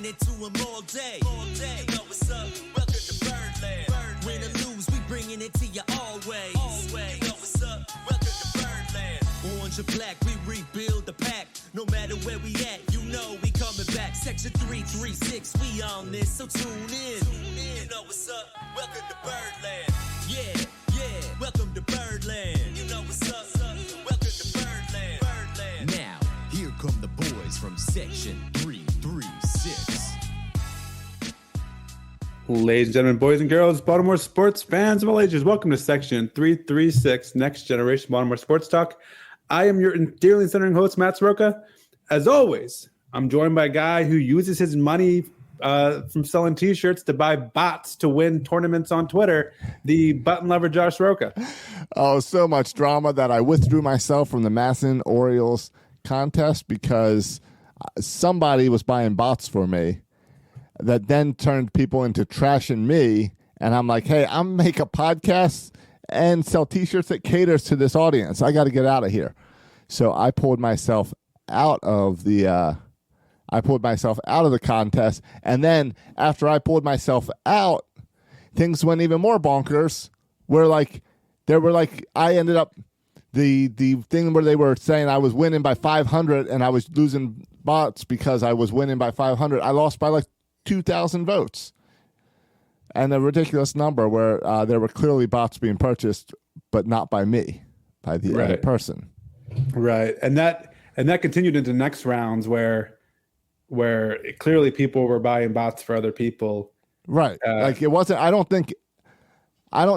bringing it to them all day. You know what's up? Welcome to Birdland. Win or lose, we bringing it to you always. You know what's up? Welcome to Birdland. Orange or black, we rebuild the pack. No matter where we at, you know we coming back. Section 336, we on this, so tune in. You know what's up? Welcome to Birdland. Yeah. Welcome to Birdland. You know what's up? Welcome to Birdland. Now, here come the boys from Section 336. Ladies and gentlemen, boys and girls, Baltimore sports fans of all ages, welcome to Section 336, Next Generation Baltimore Sports Talk. I am your dearly centering host, Matt Soroka. As always, I'm joined by a guy who uses his money from selling T-shirts to buy bots to win tournaments on Twitter, the button lover Josh Soroka. Oh, so much drama that I withdrew myself from the Masson Orioles contest because somebody was buying bots for me that then turned people into trashing me. And I'm like, hey, I'm make a podcast and sell T-shirts that caters to this audience. I got to get out of here. So I pulled myself out of the contest. And then after I pulled myself out, things went even more bonkers. I ended up the thing where they were saying I was winning by 500 and I was losing bots because I was winning by 500. I lost by like 2,000 votes. And a ridiculous number where there were clearly bots being purchased, but not by me, by the other person. Right. And that continued into next rounds where clearly people were buying bots for other people. Right. It wasn't, I don't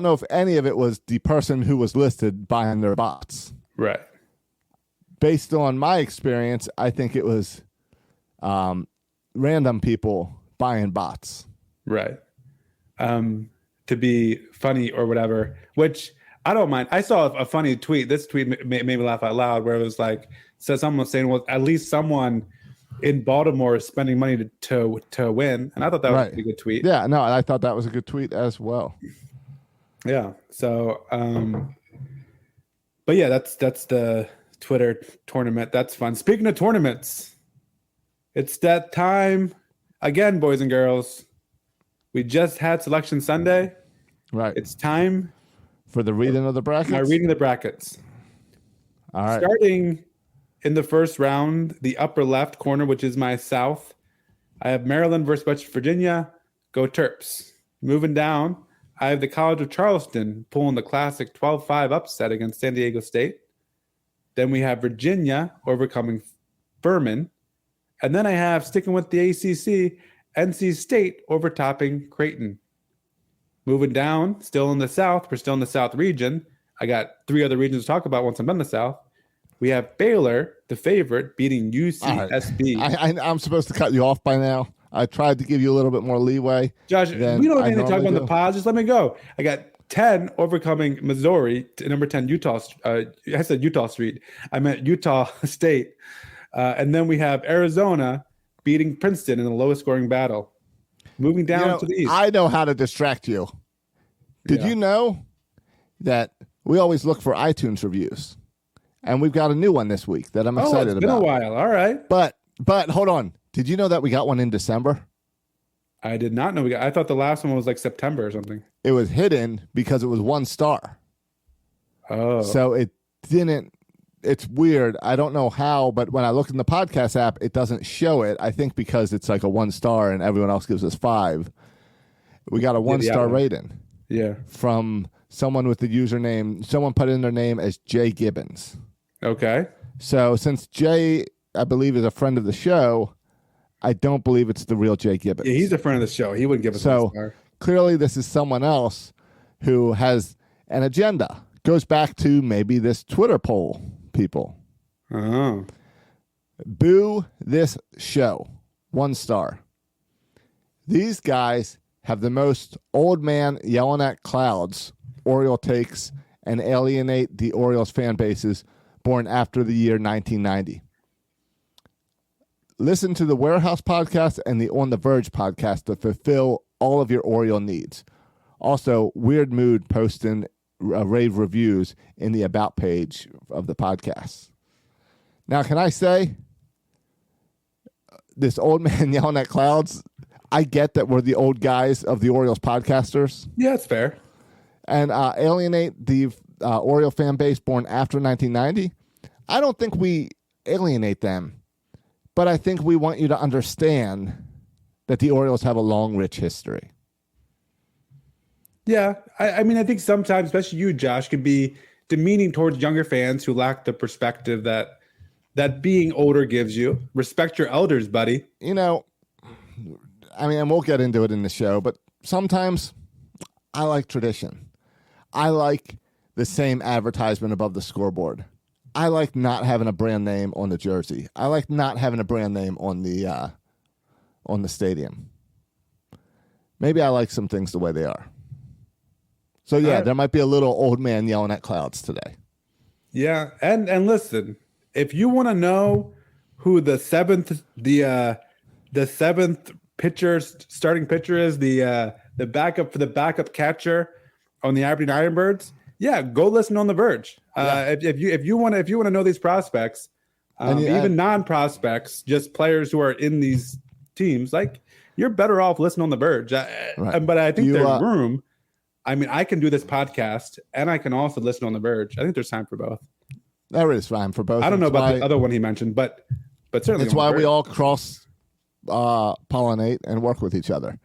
know if any of it was the person who was listed buying their bots. Right. Based on my experience, I think it was random people buying bots. Right. To be funny or whatever, which I don't mind. I saw a funny tweet. This tweet made me laugh out loud where it was like, someone was saying, well, at least someone in Baltimore is spending money to win. And I thought that was a pretty good tweet. Yeah, no, I thought that was a good tweet as well. Yeah. So, but yeah, that's the Twitter tournament. That's fun. Speaking of tournaments, it's that time again, boys and girls. We just had Selection Sunday. Right. It's time for the reading of the brackets. My reading the brackets. All right. Starting in the first round, the upper left corner, which is my South, I have Maryland versus West Virginia. Go Terps. Moving down, I have the College of Charleston pulling the classic 12-5 upset against San Diego State. Then we have Virginia overcoming Furman. And then I have, sticking with the ACC, NC State overtopping Creighton. Moving down, still in the South. We're still in the South region. I got three other regions to talk about once I'm done the South. We have Baylor, the favorite, beating UCSB. Right. I'm supposed to cut you off by now. I tried to give you a little bit more leeway. Josh, we don't need to talk about the pause. Just let me go. I got 10 overcoming Missouri, number 10 Utah. I said Utah Street. I meant Utah State. And then we have Arizona beating Princeton in the lowest scoring battle. Moving down to the East. I know how to distract you. Did you know that we always look for iTunes reviews? And we've got a new one this week that I'm excited about. It's been a while. All right. But hold on. Did you know that we got one in December? I did not know I thought the last one was like September or something. It was hidden because it was 1 star. Oh. So it didn't. It's weird. I don't know how, but when I look in the podcast app, it doesn't show it. I think because it's like a 1 star and everyone else gives us 5. We got a 1-star rating. Yeah. From someone with the username. Someone put in their name as Jay Gibbons. Okay. So since Jay, I believe, is a friend of the show, I don't believe it's the real Jay Gibbons. Yeah, he's a friend of the show. He wouldn't give us 1 star. Clearly this is someone else who has an agenda. Goes back to maybe this Twitter poll, people. Oh. Boo this show. 1 star. These guys have the most old man yelling at clouds, Oriole takes, and alienate the Orioles fan bases born after the year 1990. Listen to the Warehouse podcast and the On the Verge podcast to fulfill all of your Oriole needs. Also, Weird Mood posting rave reviews in the About page of the podcast. Now, can I say, this old man yelling at clouds. I get that we're the old guys of the Orioles podcasters. Yeah, it's fair. And alienate the Oriole fan base born after 1990. I don't think we alienate them, but I think we want you to understand that the Orioles have a long, rich history. Yeah, I mean, I think sometimes, especially you, Josh, can be demeaning towards younger fans who lack the perspective that being older gives you. Respect your elders, buddy. You know, I mean, and we'll get into it in the show, but sometimes I like tradition. I like the same advertisement above the scoreboard. I like not having a brand name on the jersey. I like not having a brand name on the stadium. Maybe I like some things the way they are. So yeah, there might be a little old man yelling at clouds today. Yeah, and listen, if you want to know who the seventh pitcher, starting pitcher is, the backup for the backup catcher on the Aberdeen Ironbirds, yeah, go listen on The Verge. If you want to know these prospects, even non-prospects, just players who are in these teams, like, you're better off listening on The Verge. Right. But I think there's room. I mean, I can do this podcast and I can also listen on The Verge. I think there's time for both. There is time for both. I don't know about the other one he mentioned, but certainly it's why we all cross pollinate and work with each other.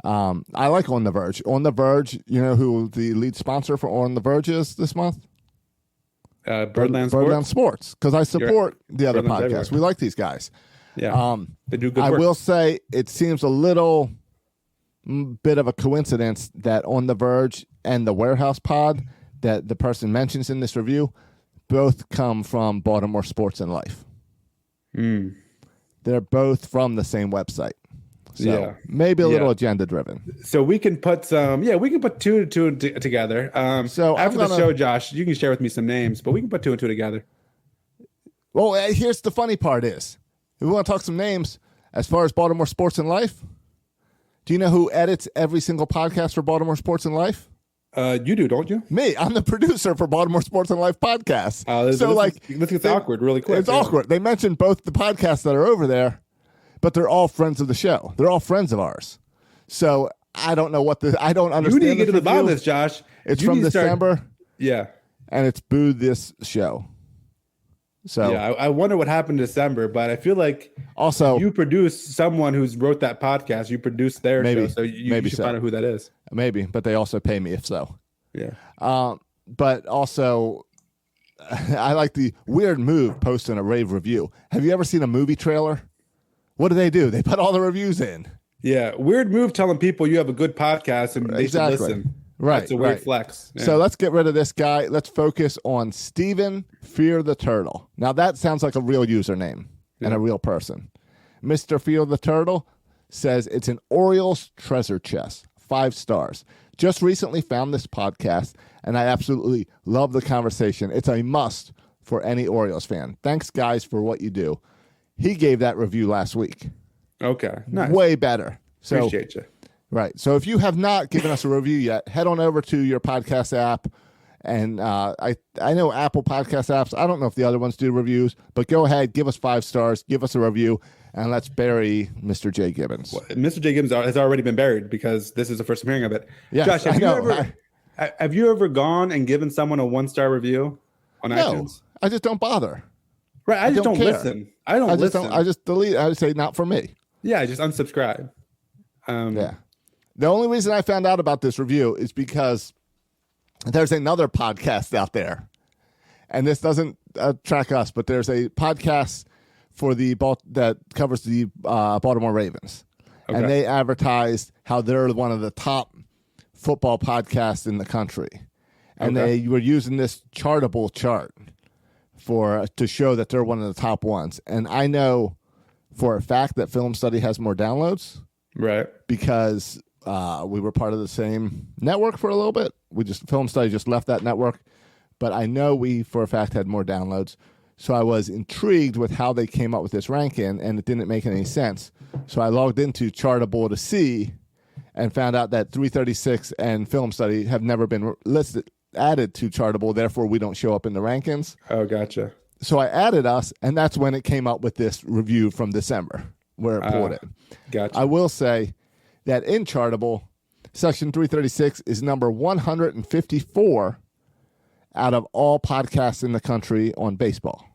I like On The Verge. On The Verge, you know who the lead sponsor for On The Verge is this month? Birdland Sports, because I support the other podcasts. Everywhere. We like these guys. Yeah, they do good work. I will say it seems a little bit of a coincidence that On The Verge and the Warehouse Pod that the person mentions in this review both come from Baltimore Sports and Life. They're both from the same website. So maybe a little agenda driven. So we can put two together. So after the show, Josh, you can share with me some names, but we can put two and two together. Well, here's the funny part is, if we want to talk some names, as far as Baltimore Sports and Life, do you know who edits every single podcast for Baltimore Sports and Life? You do, don't you? Me. I'm the producer for Baltimore Sports and Life podcast. This gets awkward really quick. It's awkward. They mentioned both the podcasts that are over there, but they're all friends of the show. They're all friends of ours. So I don't know I don't understand. You need to get to the bottom of this, Josh. It's from December. Yeah. And it's Boo This Show. So yeah, I wonder what happened in December, but I feel like also you produce someone who's wrote that podcast. You produce their show, so you should find out who that is. Maybe, but they also pay me if so. Yeah. But also, I like the weird move posting a rave review. Have you ever seen a movie trailer? What do? They put all the reviews in. Yeah, weird move telling people you have a good podcast and they should listen. Right, it's a weird flex. Yeah. So let's get rid of this guy. Let's focus on Steven Fear the Turtle. Now that sounds like a real username and a real person. Mr. Fear the Turtle says it's an Orioles treasure chest. 5 stars. Just recently found this podcast, and I absolutely love the conversation. It's a must for any Orioles fan. Thanks, guys, for what you do. He gave that review last week. Okay, nice. Way better. So, appreciate you. Right. So if you have not given us a review yet, head on over to your podcast app. And I know Apple podcast apps. I don't know if the other ones do reviews, but go ahead, give us 5 stars, give us a review, and let's bury Mr. J. Gibbons. Well, Mr. J. Gibbons has already been buried because this is the first I'm hearing of it. Yes, Josh, have you ever gone and given someone a 1-star review on iTunes? I just don't bother. Right. I just don't listen. I just delete. I would say not for me. Yeah, I just unsubscribe. Yeah. The only reason I found out about this review is because there's another podcast out there, and this doesn't track us, but there's a podcast for that covers the Baltimore Ravens, and they advertised how they're one of the top football podcasts in the country, and they were using this Chartable chart to show that they're one of the top ones. And I know for a fact that Film Study has more downloads, right? Because we were part of the same network for a little bit. Film Study just left that network, but I know we for a fact had more downloads. So I was intrigued with how they came up with this ranking, and it didn't make any sense. So I logged into Chartable to see, and found out that 336 and Film Study have never been added to Chartable. Therefore, we don't show up in the rankings. Oh, gotcha. So I added us, and that's when it came up with this review from December. where it pulled it. Gotcha. I will say that in Chartable, Section 336 is number 154 out of all podcasts in the country on baseball.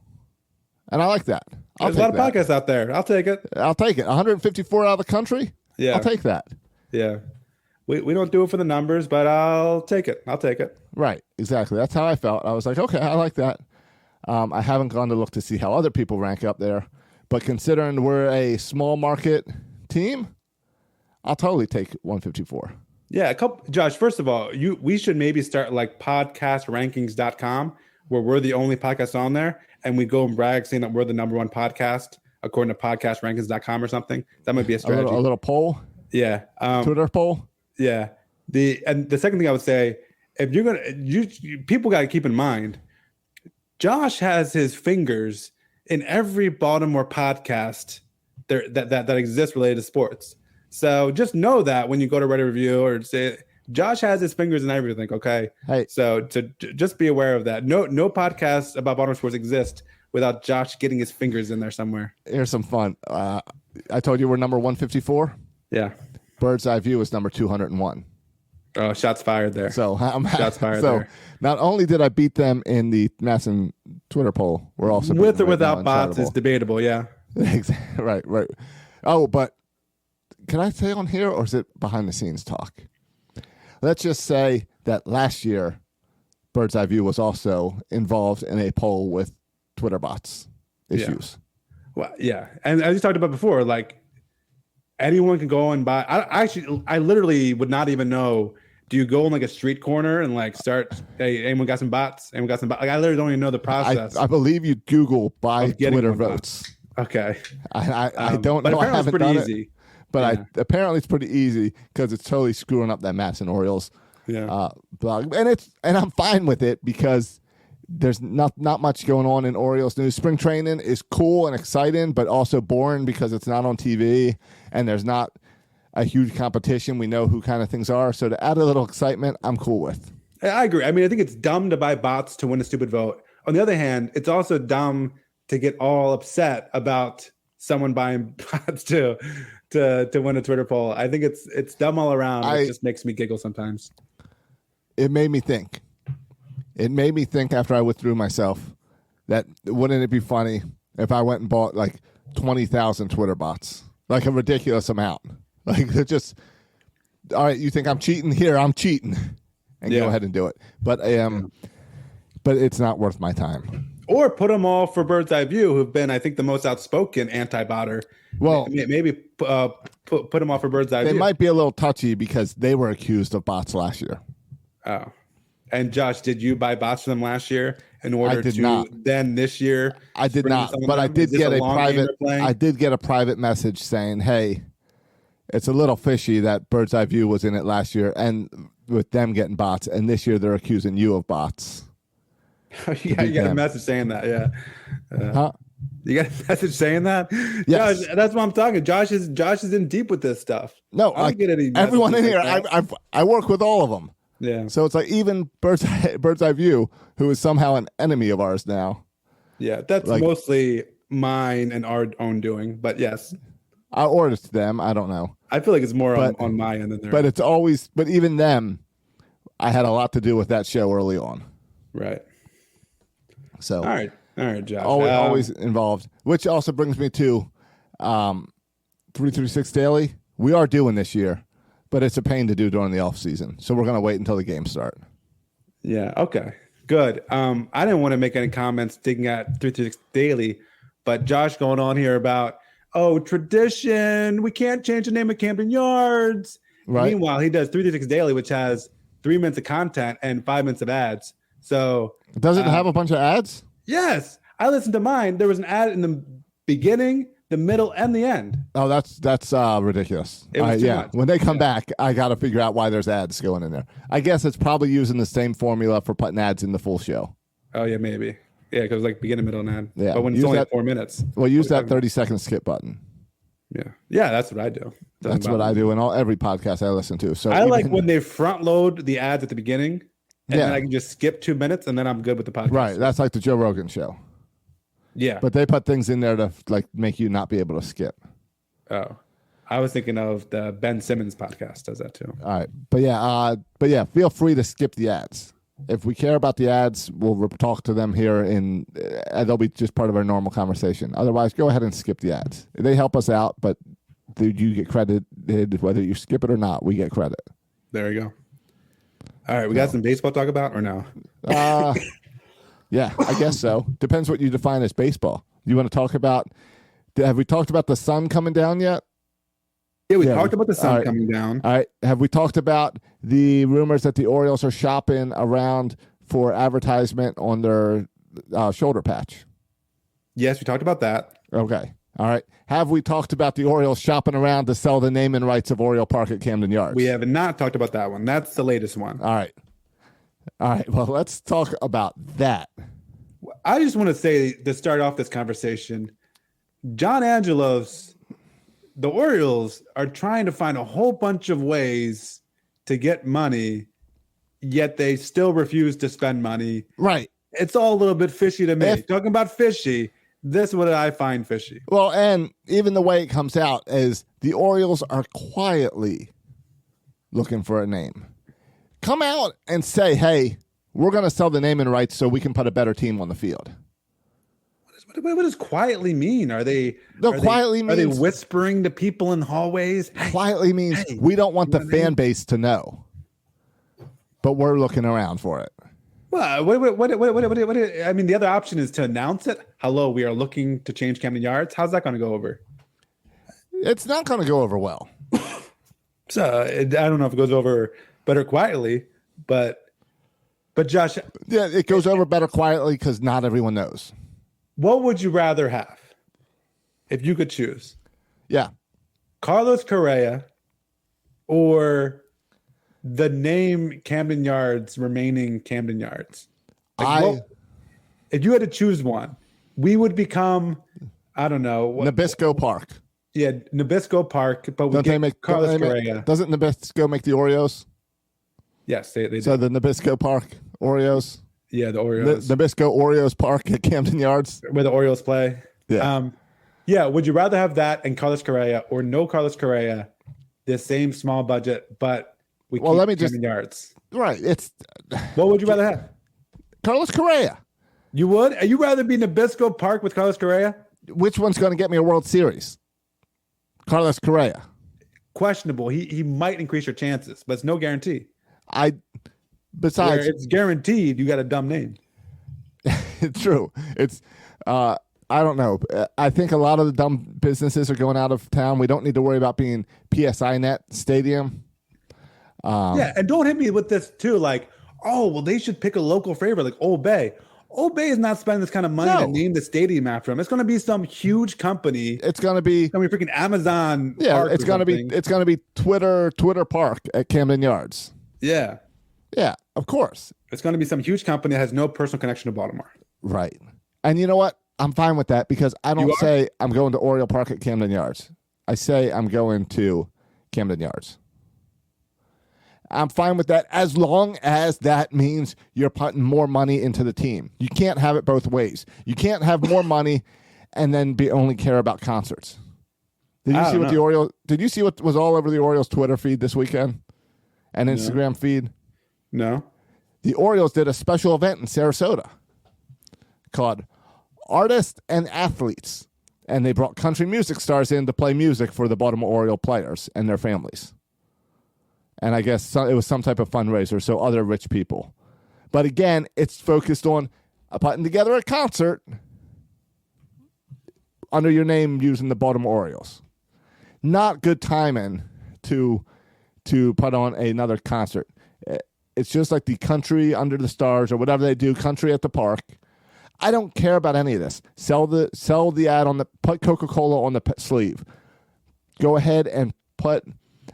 And I like that. There's a lot of podcasts out there. I'll take it. 154 out of the country? Yeah. I'll take that. Yeah. We don't do it for the numbers, but I'll take it. Right. Exactly. That's how I felt. I was like, okay, I like that. I haven't gone to look to see how other people rank up there. But considering we're a small market team, I'll totally take 154. Yeah, Josh, first of all, we should maybe start like podcastrankings.com where we're the only podcast on there and we go and brag saying that we're the number one podcast according to podcastrankings.com or something. That might be a strategy. A little poll? Yeah. Twitter poll? Yeah. The second thing I would say, if you're people got to keep in mind, Josh has his fingers in every Baltimore podcast that exists related to sports. So just know that when you go to Reddit review or say, Josh has his fingers in everything. Okay. Hey. So just be aware of that. No podcasts about Baltimore sports exist without Josh getting his fingers in there somewhere. Here's some fun. I told you we're number 154. Yeah. Bird's Eye View is number 201. Oh, shots fired there. So shots fired so there. Not only did I beat them in the Masson Twitter poll, we're also with or without bots is debatable. Yeah. Right. Oh, but can I say on here or is it behind the scenes talk? Let's just say that last year, Bird's Eye View was also involved in a poll with Twitter bots issues. Yeah. Well, yeah. And as you talked about before, like anyone can go and buy. I literally would not even know. Do you go in like a street corner and like start, hey, anyone got some bots? Like I literally don't even know the process. I believe you Google buy Twitter votes. Okay. I don't know. I haven't done it. But apparently it's pretty easy because it's totally screwing up that Masson Orioles blog, and I'm fine with it because there's not much going on in Orioles news. Spring training is cool and exciting, but also boring because it's not on TV and there's not a huge competition. We know who kind of things are, so to add a little excitement, I'm cool with. I agree. I mean, I think it's dumb to buy bots to win a stupid vote. On the other hand, it's also dumb to get all upset about someone buying bots to win a Twitter poll. I think it's dumb all around. It just makes me giggle sometimes. It made me think. It made me think after I withdrew myself that wouldn't it be funny if I went and bought like 20,000 Twitter bots, like a ridiculous amount. Like they're just, all right, you think I'm cheating? Here, I'm cheating. And go ahead and do it. But it's not worth my time. Or put them all for Bird's Eye View, who've been, I think, the most outspoken anti-botter. Well, maybe put them all for Bird's Eye View. They might be a little touchy because they were accused of bots last year. Oh. And Josh, did you buy bots for them last year in order not. Then this year? I did not, but I did get a private message saying, hey, it's a little fishy that Bird's Eye View was in it last year and with them getting bots, and this year they're accusing you of bots. You got a message saying that, yeah. You got a message saying that? Yes. Josh, that's what I'm talking. Josh is in deep with this stuff. No, I get any everyone in here. I work with all of them. Yeah. So it's like even Bird's Eye View, who is somehow an enemy of ours now. Yeah, that's mostly mine and our own doing. But yes, or it's them. I don't know. I feel like it's more on my end than theirs. But it's always. But even them, I had a lot to do with that show early on. Right. So all right, Josh. Always involved. Which also brings me to 336 Daily. We are doing this year, but it's a pain to do during the off season. So we're going to wait until the games start. Yeah. Okay. Good. I didn't want to make any comments digging at 336 Daily, but Josh going on here about tradition. We can't change the name of Camden Yards. Right. Meanwhile, he does 336 Daily, which has 3 minutes of content and 5 minutes of ads. So does it have a bunch of ads? Yes. I listened to mine. There was an ad in the beginning, the middle, and the end. Oh, that's ridiculous. It was too much. When they come back, I got to figure out why there's ads going in there. I guess it's probably using the same formula for putting ads in the full show. Oh, yeah, maybe. Yeah, because like beginning, middle, and end. Yeah. But when it's only 4 minutes. Well, use that 30-second skip button. Yeah. Yeah, that's what I do. That's what I do in every podcast I listen to. So I like when they front load the ads at the beginning. And then I can just skip 2 minutes, and then I'm good with the podcast. Right, that's like the Joe Rogan show. Yeah, but they put things in there to like make you not be able to skip. Oh, I was thinking of the Ben Simmons podcast. Does that too? All right, but yeah, feel free to skip the ads. If we care about the ads, we'll talk to them here, and they'll be just part of our normal conversation. Otherwise, go ahead and skip the ads. They help us out, but you get credited whether you skip it or not. We get credit. There you go. All right, we got some baseball to talk about, or no? Yeah, I guess so. Depends what you define as baseball. You want to talk about? Have we talked about the sun coming down yet? Yeah, we talked about the sun coming down. All right. Have we talked about the rumors that the Orioles are shopping around for advertisement on their shoulder patch? Yes, we talked about that. Okay. All right. Have we talked about the Orioles shopping around to sell the name and rights of Oriole Park at Camden Yards? We have not talked about that one. That's the latest one. All right. All right. Well, let's talk about that. I just want to say, to start off this conversation, John Angelos, the Orioles are trying to find a whole bunch of ways to get money, yet they still refuse to spend money. Right. It's all a little bit fishy to me. Talking about fishy, this is what I find fishy. Well, and even the way it comes out is the Orioles are quietly looking for a name. Come out and say, hey, we're going to sell the name and rights so we can put a better team on the field. What does quietly mean? Are they whispering to people in hallways? Quietly means we don't want the fan base to know, but we're looking around for it. Well, I mean, the other option is to announce it. Hello, we are looking to change Camden Yards. How's that going to go over? It's not going to go over well. So I don't know if it goes over better quietly, but Josh, yeah, it goes over better quietly because not everyone knows. What would you rather have if you could choose? Yeah. Carlos Correa or the name Camden Yards remaining Camden Yards? If you had to choose one, we would become, I don't know. Nabisco Park. Yeah, Nabisco Park, but we get Carlos Correa. Doesn't Nabisco make the Oreos? Yes, they do. So the Nabisco Park Oreos? Yeah, the Orioles. The Nabisco Oreos Park at Camden Yards. Where the Orioles play. Yeah. Yeah, would you rather have that and Carlos Correa or no Carlos Correa, the same small budget, but we keep Camden Yards? Right. What would you rather have? Carlos Correa. You would? You rather be Nabisco Park with Carlos Correa? Which one's going to get me a World Series? Carlos Correa. Questionable. He might increase your chances, but it's no guarantee. Besides, it's guaranteed you got a dumb name. It's true. It's I don't know. I think a lot of the dumb businesses are going out of town. We don't need to worry about being PSI Net Stadium. Yeah, and don't hit me with this too. Like, oh, well, they should pick a local favorite like Old Bay. Old Bay is not spending this kind of money to name the stadium after him. It's going to be some huge company. It's going to be freaking Amazon. Yeah, Park it's going to be Twitter Park at Camden Yards. Yeah. Yeah, of course. It's going to be some huge company that has no personal connection to Baltimore. Right. And you know what? I'm fine with that because I don't say I'm going to Oriole Park at Camden Yards. I say I'm going to Camden Yards. I'm fine with that as long as that means you're putting more money into the team. You can't have it both ways. You can't have more money and then only care about concerts. Did you see what was all over the Orioles Twitter feed this weekend and Instagram feed? No. The Orioles did a special event in Sarasota called Artists and Athletes, and they brought country music stars in to play music for the Baltimore Oriole players and their families. And I guess it was some type of fundraiser, so other rich people. But again, it's focused on putting together a concert under your name using the Baltimore Orioles. Not good timing to put on another concert. It's just like the Country Under the Stars or whatever they do, Country at the Park. I don't care about any of this. Sell the ad put Coca-Cola on the sleeve. Go ahead and put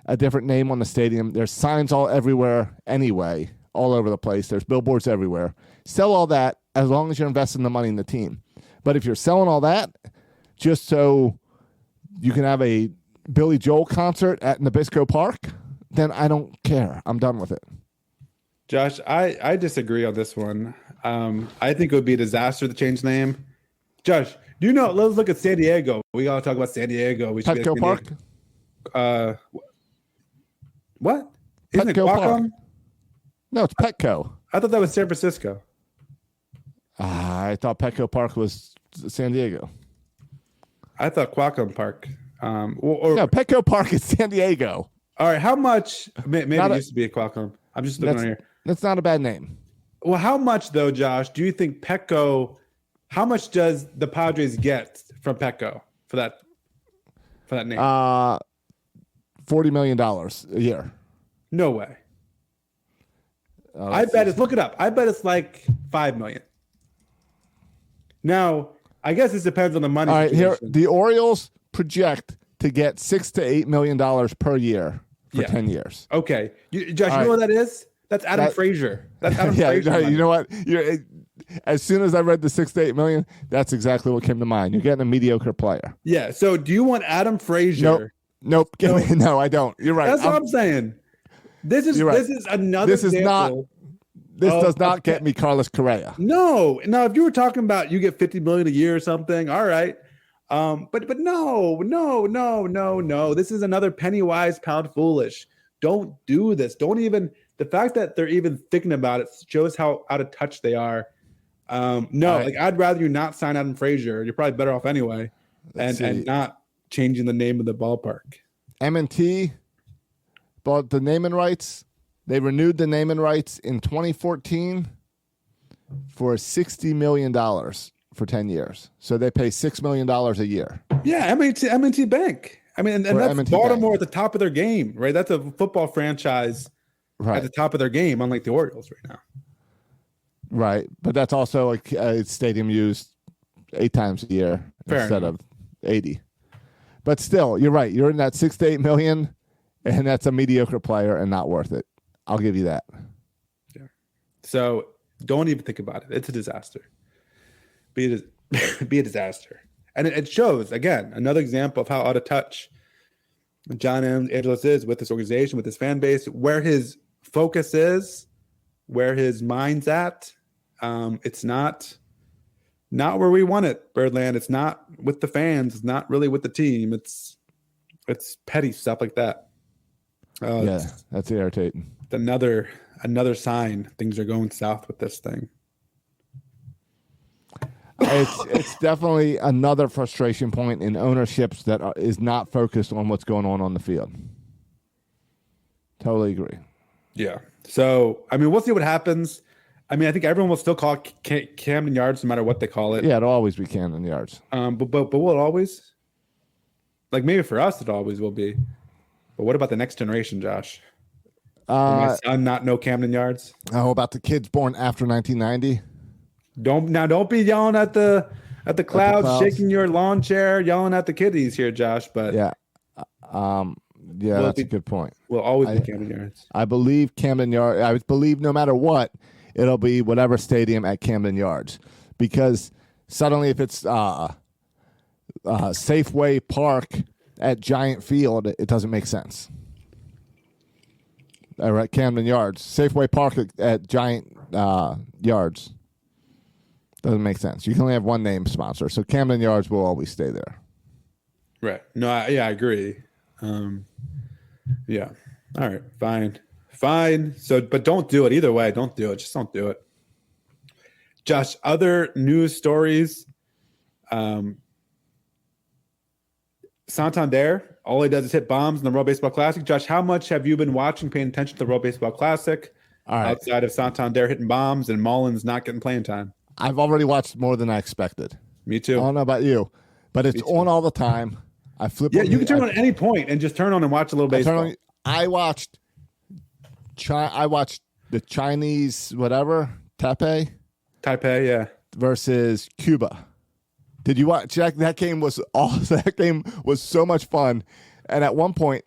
a different name on the stadium. There's signs everywhere anyway, all over the place. There's billboards everywhere. Sell all that as long as you're investing the money in the team. But if you're selling all that just so you can have a Billy Joel concert at Nabisco Park, then I don't care. I'm done with it. Josh, I disagree on this one. I think it would be a disaster to change the name. Josh, Do you know? Let's look at San Diego. We gotta talk about San Diego. We should be Petco like Park. What? Isn't it Petco Park. Qualcomm? No, it's Petco. I thought that was San Francisco. I thought Petco Park was San Diego. I thought Qualcomm Park. No, Petco Park is San Diego. All right, how much? Maybe it Not used to be a Qualcomm. I'm just looking on here. That's not a bad name. Well, how much though, Josh? Do you think Petco? How much does the Padres get from Petco for that name? $40 million a year. No way. I bet it's. Look it up. I bet it's like $5 million. Now, I guess this depends on the money. All right, situation. here the Orioles project to get $6 to $8 million per year for 10 years. Okay, Josh, you know what that is? That's Adam Frazier. That's Adam Frazier. Yeah, you know what? As soon as I read the $6 to $8 million, that's exactly what came to mind. You're getting a mediocre player. Yeah. So, do you want Adam Frazier? Nope. No, I don't. You're right. That's what I'm saying. This is another. This is example. This does not get me Carlos Correa. No. Now, if you were talking about you get $50 million a year or something, all right. But no. This is another penny wise, pound foolish. Don't do this. Don't even. The fact that they're even thinking about it shows how out of touch they are. I'd rather you not sign Adam Frazier. You're probably better off anyway, and not changing the name of the ballpark. M&T bought the naming rights. They renewed the naming rights in 2014 for $60 million for 10 years. So they pay $6 million a year. Yeah, M&T Bank. I mean, and that's M&T Baltimore Bank. at the top of their game, right? That's a football franchise at the top of their game, unlike the Orioles right now. Right, but that's also a stadium used 8 times a year instead of 80. But still, you're right. You're in that $6 to $8 million, and that's a mediocre player and not worth it. I'll give you that. Yeah. So don't even think about it. It's a disaster. Be a disaster, and it shows again another example of how out of touch John Angelos is with this organization, with his fan base, where his focus is, where his mind's at. It's not where we want it, Birdland. It's not with the fans. It's not really with the team. It's petty stuff like that. That's irritating. Another sign things are going south with this thing. It's definitely another frustration point in ownerships that is not focused on what's going on the field. Totally agree. Yeah. So, I mean, we'll see what happens. I mean, I think everyone will still call Camden Yards no matter what they call it. Yeah, it'll always be Camden Yards. But will it always? Like maybe for us it always will be. But what about the next generation, Josh? Will my son not know Camden Yards? How about the kids born after 1990? Don't be yelling at the clouds, shaking your lawn chair, yelling at the kiddies here, Josh. But that's a good point. Will always be Camden Yards. I believe Camden Yards. I believe no matter what, it'll be whatever stadium at Camden Yards, because suddenly if it's Safeway Park at Giant Field, it doesn't make sense. All right, Camden Yards, Safeway Park at Giant Yards doesn't make sense. You can only have one name sponsor, so Camden Yards will always stay there. Right. No. I agree. Yeah. All right. Fine. So, but don't do it either way. Don't do it. Just don't do it. Josh, other news stories. Santander, all he does is hit bombs in the World Baseball Classic. Josh, how much have you been watching, paying attention to the World Baseball Classic outside of Santander hitting bombs and Mullins not getting playing time? I've already watched more than I expected. Me too. I don't know about you, but it's on all the time. I flip. Yeah, you can turn on at any point and just turn on and watch a little baseball. I watched the Chinese Taipei, yeah, versus Cuba. Did you watch that game? That game was so much fun. And at one point,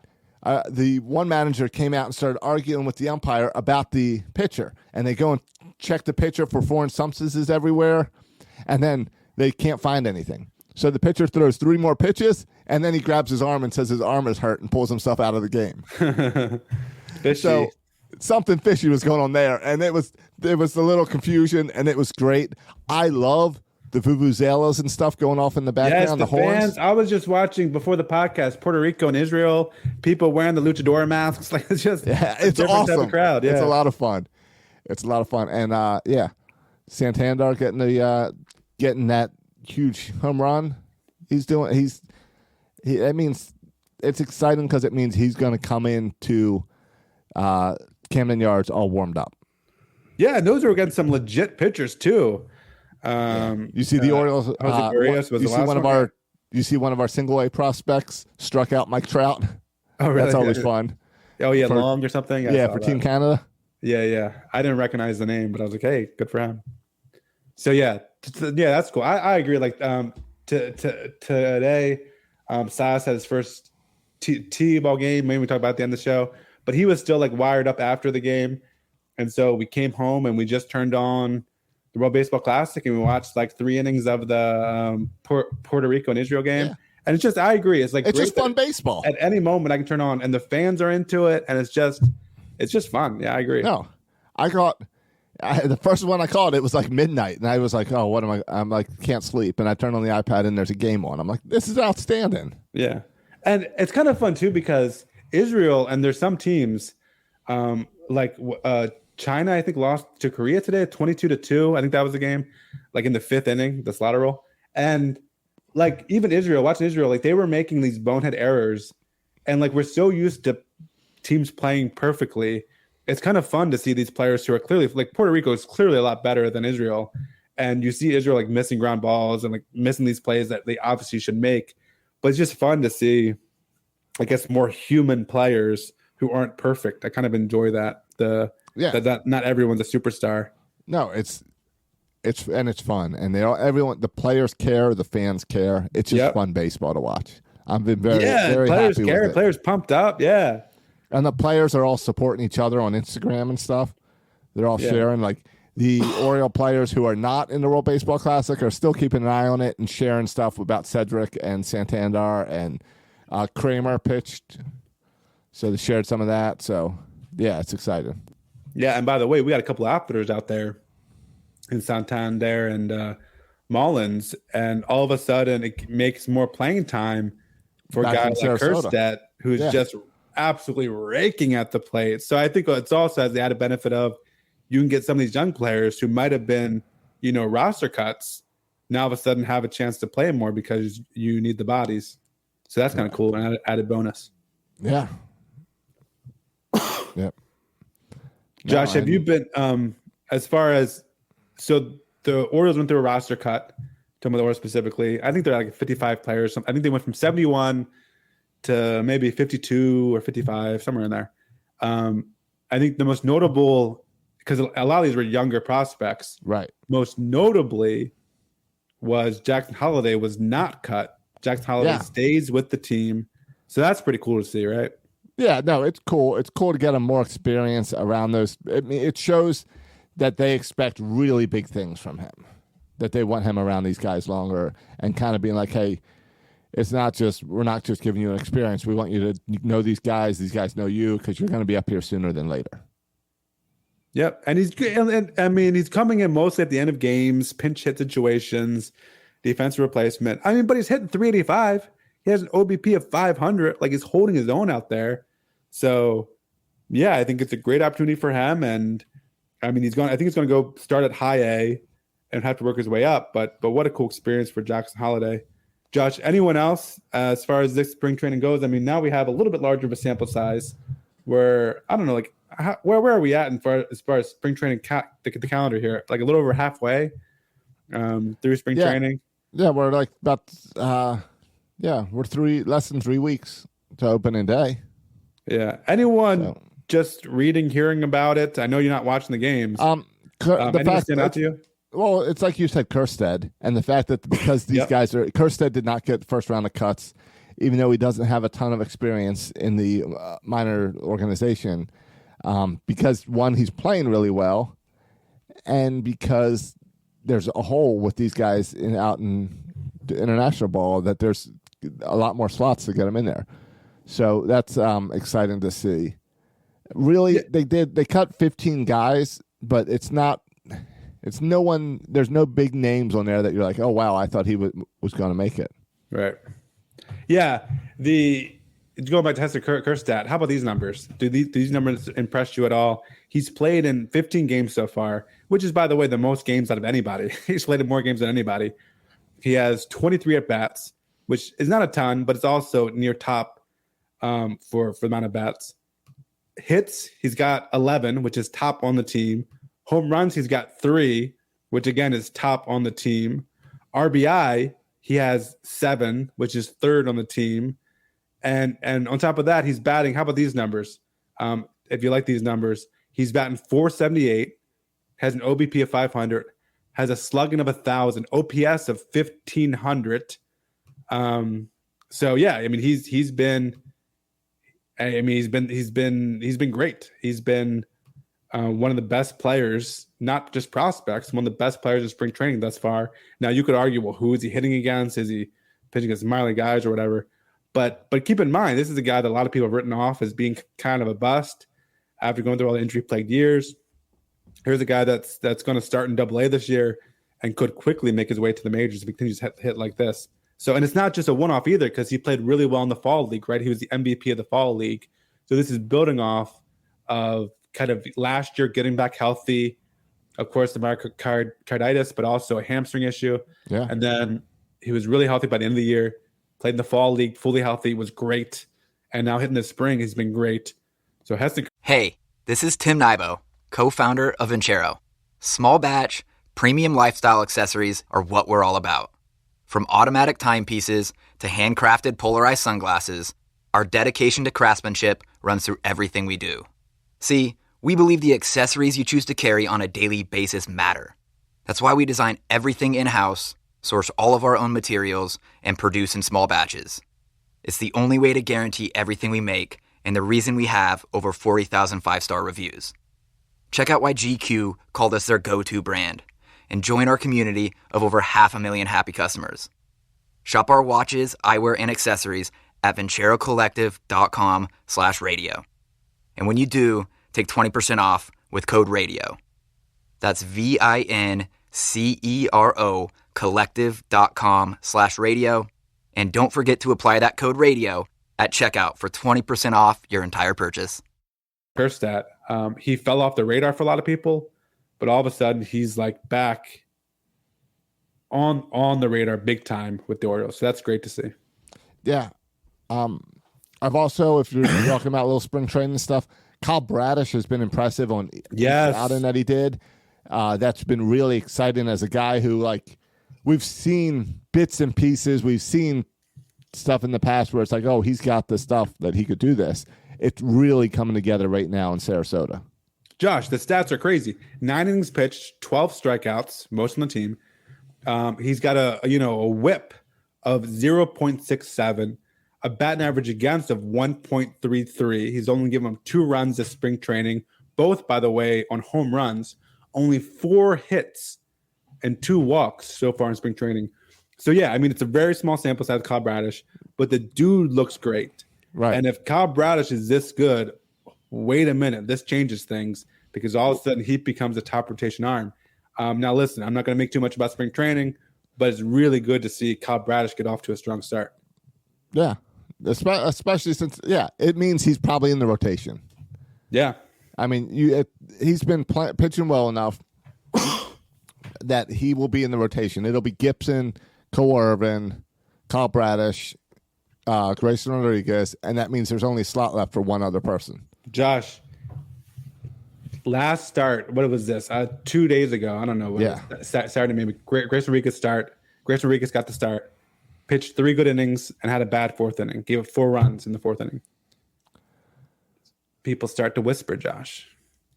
the one manager came out and started arguing with the umpire about the pitcher, and they go and check the pitcher for foreign substances everywhere, and then they can't find anything. So the pitcher throws 3 more pitches, and then he grabs his arm and says his arm is hurt and pulls himself out of the game. Fishy. So something fishy was going on there, and there was a little confusion, and it was great. I love vuvuzelas and stuff going off in the background. Yes, the horns. fans. I was just watching before the podcast, Puerto Rico and Israel, people wearing the luchador masks. Like it's just It's a different awesome. type of crowd. Yeah. It's a lot of fun. And Santander getting that huge home run. That means it's exciting because it means he's going to come into Camden Yards all warmed up. Yeah, and those were getting some legit pitchers too. You see the Orioles. You see one of our single A prospects struck out Mike Trout. Oh, really? That's always fun. Oh, yeah, Long or something. For Team Canada. Yeah. I didn't recognize the name, but I was like, hey, good for him. So yeah, that's cool. I agree. Like today, Silas had his first T-ball game. Maybe we talk about at the end of the show, but he was still like wired up after the game, and so we came home and we just turned on the World Baseball Classic and we watched like 3 innings of the Puerto Rico and Israel game. Yeah. And it's just, I agree. It's just fun baseball. At any moment I can turn on and the fans are into it and it's just fun. Yeah, I agree. No, the first one I called, it was like midnight and I was like, oh, what am I? I'm like, can't sleep. And I turned on the iPad and there's a game on. I'm like, this is outstanding. Yeah. And it's kind of fun too, because Israel and there's some teams China, I think, lost to Korea today, 22-2. I think that was the game, like in the 5th inning, the slaughter roll. And like even Israel, watching Israel, like they were making these bonehead errors. And like we're so used to teams playing perfectly. It's kind of fun to see these players who are clearly, like Puerto Rico is clearly a lot better than Israel. And you see Israel like missing ground balls and like missing these plays that they obviously should make. But it's just fun to see, I guess, more human players who aren't perfect. I kind of enjoy that. That not everyone's a superstar. No, it's fun, and the players care, the fans care. It's just fun baseball to watch. I've been very players happy care, with it. Players pumped up, yeah. And the players are all supporting each other on Instagram and stuff. They're all sharing. Like the Oriole players who are not in the World Baseball Classic are still keeping an eye on it and sharing stuff about Cedric and Santander, and Kramer pitched, so they shared some of that. So yeah, it's exciting. Yeah, and by the way, we got a couple of outfitters out there in Santander and Mullins, and all of a sudden it makes more playing time for Back guys like Kerstedt, who's just absolutely raking at the plate. So I think it's also has the added benefit of you can get some of these young players who might have been, roster cuts, now all of a sudden have a chance to play more because you need the bodies. So that's kind of cool, an added bonus. Yeah. Yep. Josh, have you been as far as so the Orioles went through a roster cut, talking about the Orioles specifically. I think they're like 55 players. I think they went from 71 to maybe 52 or 55, somewhere in there. I think the most notable, because a lot of these were younger prospects, right? Most notably was Jackson Holliday was not cut. Jackson Holliday stays with the team. So that's pretty cool to see, right? Yeah, no, it's cool. It's cool to get him more experience around those. It shows that they expect really big things from him, that they want him around these guys longer and kind of being like, hey, we're not just giving you an experience. We want you to know these guys know you, because you're going to be up here sooner than later. Yep. And he's coming in mostly at the end of games, pinch hit situations, defensive replacement. But he's hitting 385. He has an OBP of 500. Like, he's holding his own out there. So, yeah, I think it's a great opportunity for him. And I think he's going to go start at high A and have to work his way up. But what a cool experience for Jackson Holliday. Josh, anyone else as far as this spring training goes? Now we have a little bit larger of a sample size where, I don't know, like where are we at as far as spring training, the calendar here? Like a little over halfway through spring training. Yeah, we're like about we're less than 3 weeks to opening day. Yeah. Anyone just hearing about it? I know you're not watching the games. The fact stand out to you? Well, it's like you said, Kerstedt, and the fact that because these guys Kerstedt did not get the first round of cuts, even though he doesn't have a ton of experience in the minor organization, because one, he's playing really well, and because there's a hole with these guys out in the international ball, that there's a lot more slots to get them in there. So that's exciting to see. Really, they cut 15 guys, but it's not It's no one. There's no big names on there that you're like, oh wow, I thought he was going to make it. Right. Yeah. Going back to Hester Kerstedt, how about these numbers? Do these numbers impress you at all? He's played in 15 games so far, which is, by the way, the most games out of anybody. He's played in more games than anybody. He has 23 at bats, which is not a ton, but it's also near top for the amount of bats. Hits, he's got 11, which is top on the team. Home runs, he's got 3, which again is top on the team. RBI, he has 7, which is third on the team. And on top of that, he's batting. How about these numbers? If you like these numbers, he's batting .478, has an OBP of 500, has a slugging of 1,000, OPS of 1,500. So yeah, I mean he's been great. He's been one of the best players, not just prospects, one of the best players in spring training thus far. Now you could argue, well, who is he hitting against? Is he pitching against minor league guys or whatever? But keep in mind, this is a guy that a lot of people have written off as being kind of a bust after going through all the injury-plagued years. Here's a guy that's going to start in Double-A this year and could quickly make his way to the majors if he continues to hit like this. So, and it's not just a one-off either, because he played really well in the fall league, right? He was the MVP of the fall league. So this is building off of kind of last year getting back healthy, of course, the myocarditis, but also a hamstring issue. Yeah. And then he was really healthy by the end of the year. Played in the fall league, fully healthy, was great. And now hitting the spring, he's been great. So Heston. Hey, this is Tim Nybo, co-founder of Vincero. Small batch, premium lifestyle accessories are what we're all about. From automatic timepieces to handcrafted polarized sunglasses, our dedication to craftsmanship runs through everything we do. See, we believe the accessories you choose to carry on a daily basis matter. That's why we design everything in-house, source all of our own materials, and produce in small batches. It's the only way to guarantee everything we make, and the reason we have over 40,000 five-star reviews. Check out why GQ called us their go-to brand, and join our community of over 500,000 happy customers. Shop our watches, eyewear, and accessories at VinceroCollective.com/radio. And when you do, take 20% off with code RADIO. That's VINCERO collective.com/radio. And don't forget to apply that code RADIO at checkout for 20% off your entire purchase. Kerstedt, he fell off the radar for a lot of people, but all of a sudden he's like back on the radar big time with the Orioles. So that's great to see. Yeah. I've also, if you're talking about a little spring training stuff, Kyle Bradish has been impressive on each outing that he did. That's been really exciting as a guy who, like, we've seen bits and pieces. We've seen stuff in the past where it's like, oh, he's got the stuff that he could do this. It's really coming together right now in Sarasota. Josh, the stats are crazy. 9 innings pitched, 12 strikeouts, most on the team. He's got a whip of 0.67, a batting average against of 1.33. He's only given him 2 runs this spring training, both, by the way, on home runs. Only 4 hits and 2 walks so far in spring training. So, yeah, I mean, it's a very small sample size, Kyle Bradish, but the dude looks great. Right. And if Kyle Bradish is this good, wait a minute, this changes things because all of a sudden he becomes a top rotation arm. Now, listen, I'm not going to make too much about spring training, but it's really good to see Kyle Bradish get off to a strong start. Yeah, especially since, it means he's probably in the rotation. Yeah. I mean, he's been pitching well enough that he will be in the rotation. It'll be Gibson, Cole Irvin, Kyle Bradish, Grayson Rodriguez, and that means there's only a slot left for one other person. Josh, last start, what was this? 2 days ago. I don't know. Saturday maybe. Grayson Rodriguez start. Grayson Rodriguez got the start, pitched 3 good innings, and had a bad 4th inning. Gave up 4 runs in the 4th inning. People start to whisper, Josh.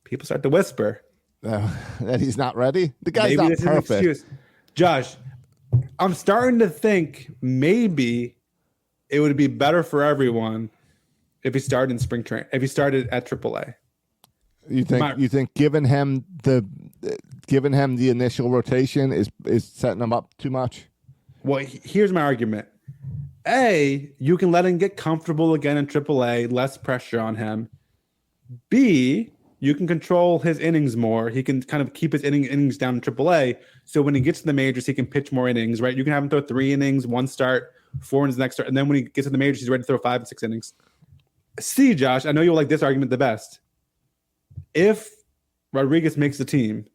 People start to whisper. That he's not ready? The guy's not perfect. Josh, I'm starting to think maybe it would be better for everyone if he started in spring training, if he started at AAA. You think giving him the initial rotation is setting him up too much? Well, here's my argument. A, you can let him get comfortable again in AAA, less pressure on him. B, you can control his innings more. He can kind of keep his innings down in AAA. So when he gets to the majors, he can pitch more innings, right? You can have him throw 3 innings, 1 start, 4 innings the next start. And then when he gets to the majors, he's ready to throw 5 and 6 innings. See, Josh, I know you'll like this argument the best. If Rodriguez makes the team,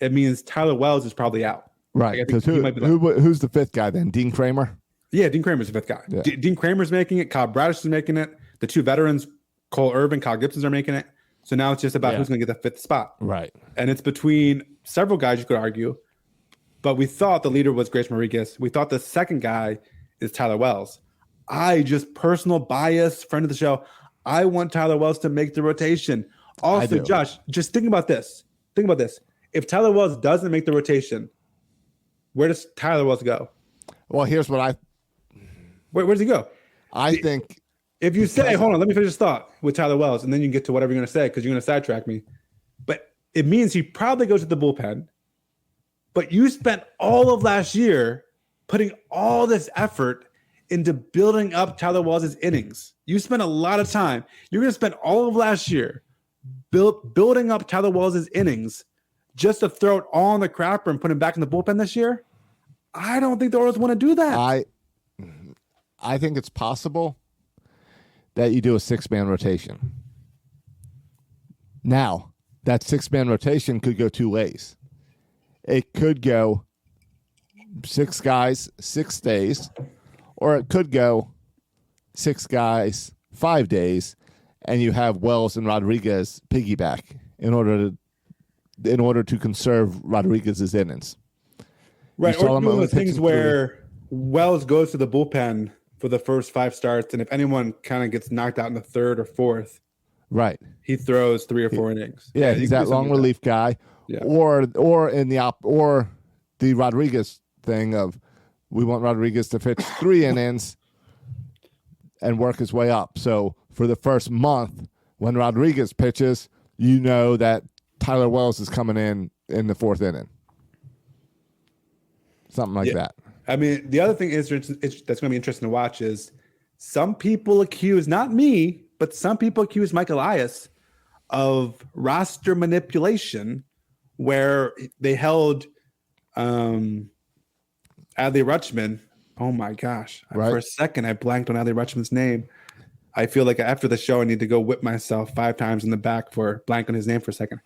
it means Tyler Wells is probably out. Right. Because who's the 5th guy then? Dean Kramer? Yeah, Dean Kramer's the 5th guy. Yeah. Dean Kramer's making it. Kyle Bradish is making it. The 2 veterans, Cole Irvin, Kyle Gibson's are making it. So now it's just about who's going to get the 5th spot. Right. And it's between several guys you could argue. But we thought the leader was Grayson Rodriguez. We thought the second guy is Tyler Wells. Personal bias, friend of the show, I want Tyler Wells to make the rotation. Also, Josh, just think about this. If Tyler Wells doesn't make the rotation, where does Tyler Wells go? Well, here's what Where does he go? I think. If you say, hold on, let me finish this thought with Tyler Wells, and then you can get to whatever you're going to say because you're going to sidetrack me. But it means he probably goes to the bullpen. But you spent all of last year putting all this effort into building up Tyler Wells' innings. You spent a lot of time. You're going to spend all of last year building up Tyler Wells' innings just to throw it all in the crapper and put him back in the bullpen this year. I don't think the Orioles want to do that. I think it's possible that you do a 6-man rotation. Now, that 6-man rotation could go 2 ways. It could go 6 guys, 6 days, or it could go 6 guys, 5 days, and you have Wells and Rodriguez piggyback in order to conserve Rodriguez's innings. Right, or one of those things where Wells goes to the bullpen for the first 5 starts, and if anyone kind of gets knocked out in the 3rd or 4th, right, he throws 3 or 4 innings. Yeah, he's that long relief guy. Yeah. Or the Rodriguez thing of we want Rodriguez to pitch 3 innings and work his way up. So for the first month, when Rodriguez pitches, you know that Tyler Wells is coming in the 4th inning. Something like that. I mean, the other thing is that's going to be interesting to watch is some people accuse, not me, but some people accuse Mike Elias of roster manipulation where they held Adley Rutschman. Oh, my gosh. Right. For a second, I blanked on Adley Rutschman's name. I feel like after the show, I need to go whip myself 5 times in the back for blanking his name for a second.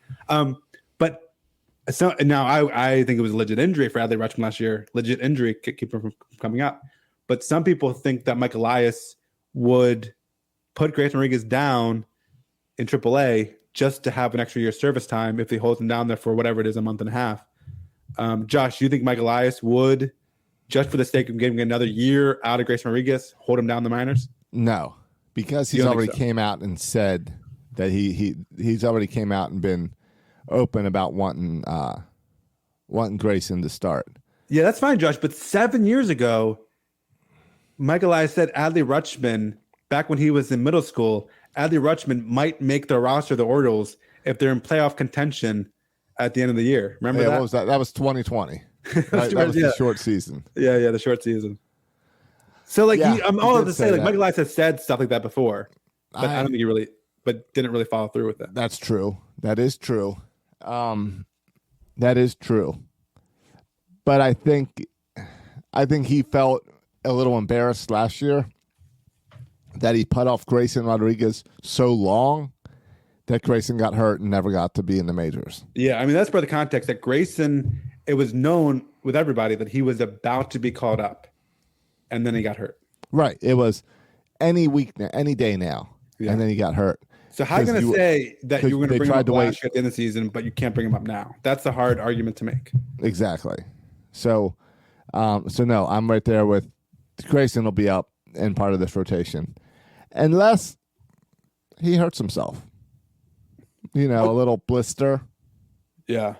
So now I think it was a legit injury for Adley Rutschman last year. Legit injury keep him from coming up. But some people think that Mike Elias would put Grayson Rodriguez down in AAA just to have an extra year service time if he holds him down there for whatever it is, a month and a half. Josh, do you think Mike Elias would, just for the sake of getting another year out of Grayson Rodriguez, hold him down in the minors? No, because he's already came out and said that he's already came out and been open about wanting Grayson to start. Yeah, that's fine, Josh. But 7 years ago, Mike Elias said Adley Rutschman, back when he was in middle school, Adley Rutschman might make the roster of the Orioles if they're in playoff contention at the end of the year. Remember that? What was that? That was 2020. Right? That was the short season. Yeah, the short season. So, I'm all to say, Mike Elias has said stuff like that before, but I don't think he really, but didn't really follow through with it. That's true. That is true. That is true. But I think he felt a little embarrassed last year that he put off Grayson Rodriguez so long that Grayson got hurt and never got to be in the majors. Yeah, I mean, that's part of the context that Grayson, it was known with everybody that he was about to be called up, and then he got hurt. Right. It was any week, any day now, and then he got hurt. So how are you going to say that you were going to bring him up last year at the end of the season, but you can't bring him up now? That's a hard argument to make. Exactly. So no, I'm right there with Grayson will be up in part of this rotation. Unless he hurts himself. A little blister. Yeah.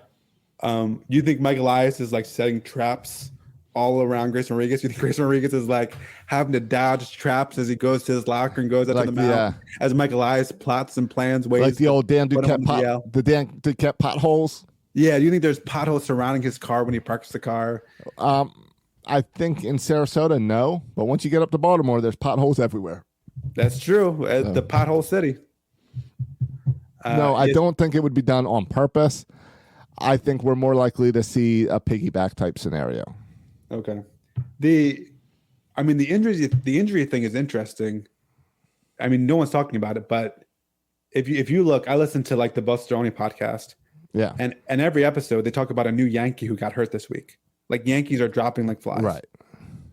You think Mike Elias is setting traps all around Grayson Rodriguez? You think Grayson Rodriguez is having to dodge traps as he goes to his locker and goes out to the mound? As Mike Elias plots and plans ways, like the old Dan Duquette the Dan Duquette potholes. Yeah, do you think there's potholes surrounding his car when he parks the car? I think in Sarasota, no. But once you get up to Baltimore, there's potholes everywhere. That's true. The pothole city. No, I don't think it would be done on purpose. I think we're more likely to see a piggyback type scenario. Okay. The injury thing is interesting. I mean, no one's talking about it, but if you look, I listened to like the Busteroni podcast. Yeah. And every episode they talk about a new Yankee who got hurt this week. Like Yankees are dropping like flies. Right.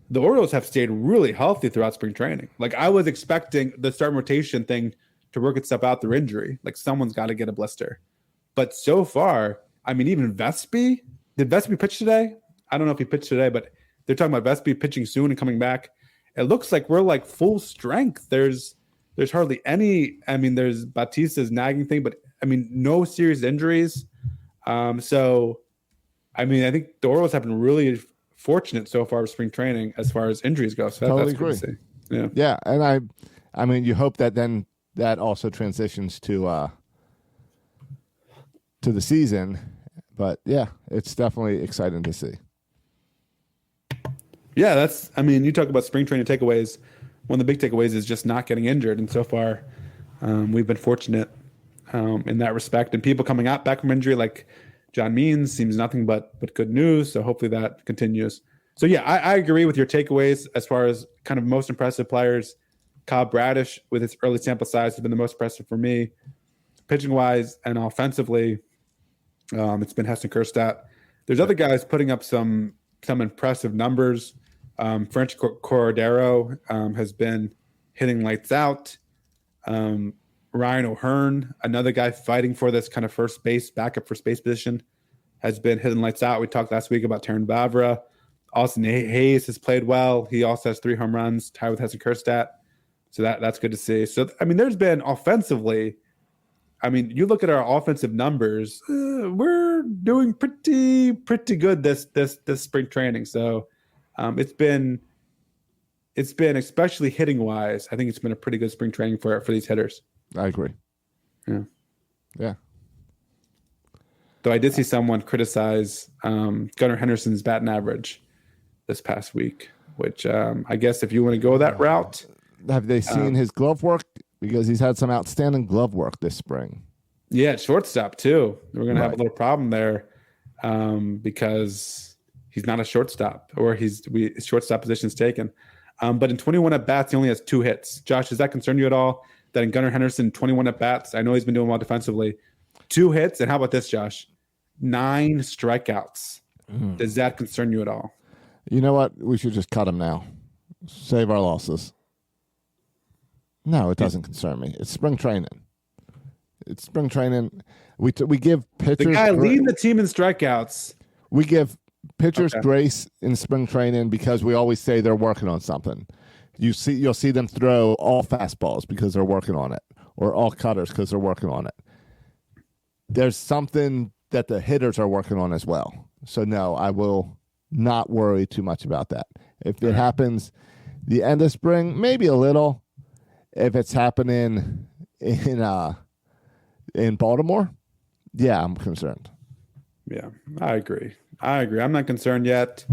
The Orioles have stayed really healthy throughout spring training. Like I was expecting the start rotation thing to work itself out through injury. Like someone's got to get a blister. But so far, I mean, even Vespi, did Vespi pitch today? I don't know if he pitched today, but they're talking about Vespi pitching soon and coming back. It looks like we're like full strength. There's hardly any. I mean, there's Batista's nagging thing, but I mean, no serious injuries. So, I mean, I think the Orioles have been really fortunate so far with spring training as far as injuries go. So Totally that's agree. good to see. Yeah. Yeah, and I mean, you hope that then that also transitions to the season. But yeah, it's definitely exciting to see. Yeah, I mean, you talk about spring training takeaways. One of the big takeaways is just not getting injured. And so far, we've been fortunate in that respect. And people coming out back from injury, like John Means, seems nothing but good news. So hopefully that continues. So yeah, I agree with your takeaways as far as kind of most impressive players. Kyle Bradish, with his early sample size, has been the most impressive for me. Pitching-wise and offensively, it's been Heston Kjerstad. There's other guys putting up some impressive numbers. French Cordero has been hitting lights out. Ryan O'Hearn, another guy fighting for this kind of backup first base position, has been hitting lights out. We talked last week about Terran Vavra. Austin Hayes has played well. He also has 3 home runs, tied with Heston Kjerstad. So that's good to see. So, I mean, there's been offensively, I mean, you look at our offensive numbers, we're doing pretty good this spring training. So it's been especially hitting wise, I think it's been a pretty good spring training for these hitters. I agree. Yeah. Though I did see someone criticize Gunnar Henderson's batting average this past week, which I guess if you want to go that route. Have they seen his glove work? Because he's had some outstanding glove work this spring. Yeah, at shortstop too. We're going to have a little problem there because he's not a shortstop, or his shortstop position is taken. But in 21 at-bats, he only has 2 hits. Josh, does that concern you at all? That in Gunnar Henderson, 21 at-bats, I know he's been doing well defensively, 2 hits, and how about this, Josh? 9 strikeouts. Does that concern you at all? You know what? We should just cut him now. Save our losses. No, it doesn't concern me. It's spring training. We give pitchers. The guy leading the team in strikeouts. We give pitchers grace in spring training because we always say they're working on something. You'll see them throw all fastballs because they're working on it, or all cutters because they're working on it. There's something that the hitters are working on as well. So no, I will not worry too much about that. If it happens the end of spring, maybe a little. If it's happening in Baltimore, yeah, I'm concerned. Yeah, I agree. I'm not concerned yet.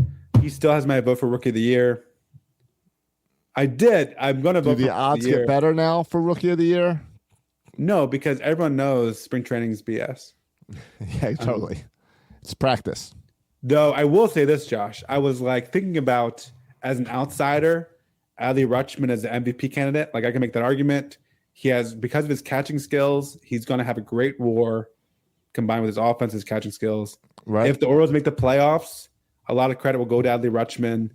He still has my vote for Rookie of the Year. I'm going to vote for Rookie of the Year. Do the odds get better now for Rookie of the Year? No, because everyone knows spring training is BS. Yeah, totally. It's practice. Though I will say this, Josh. I was like thinking about, as an outsider, Adley Rutschman as the MVP candidate. Like I can make that argument. He has, because of his catching skills, he's going to have a great WAR combined with his offense, his catching skills. Right. If the Orioles make the playoffs, a lot of credit will go to Adley Rutschman.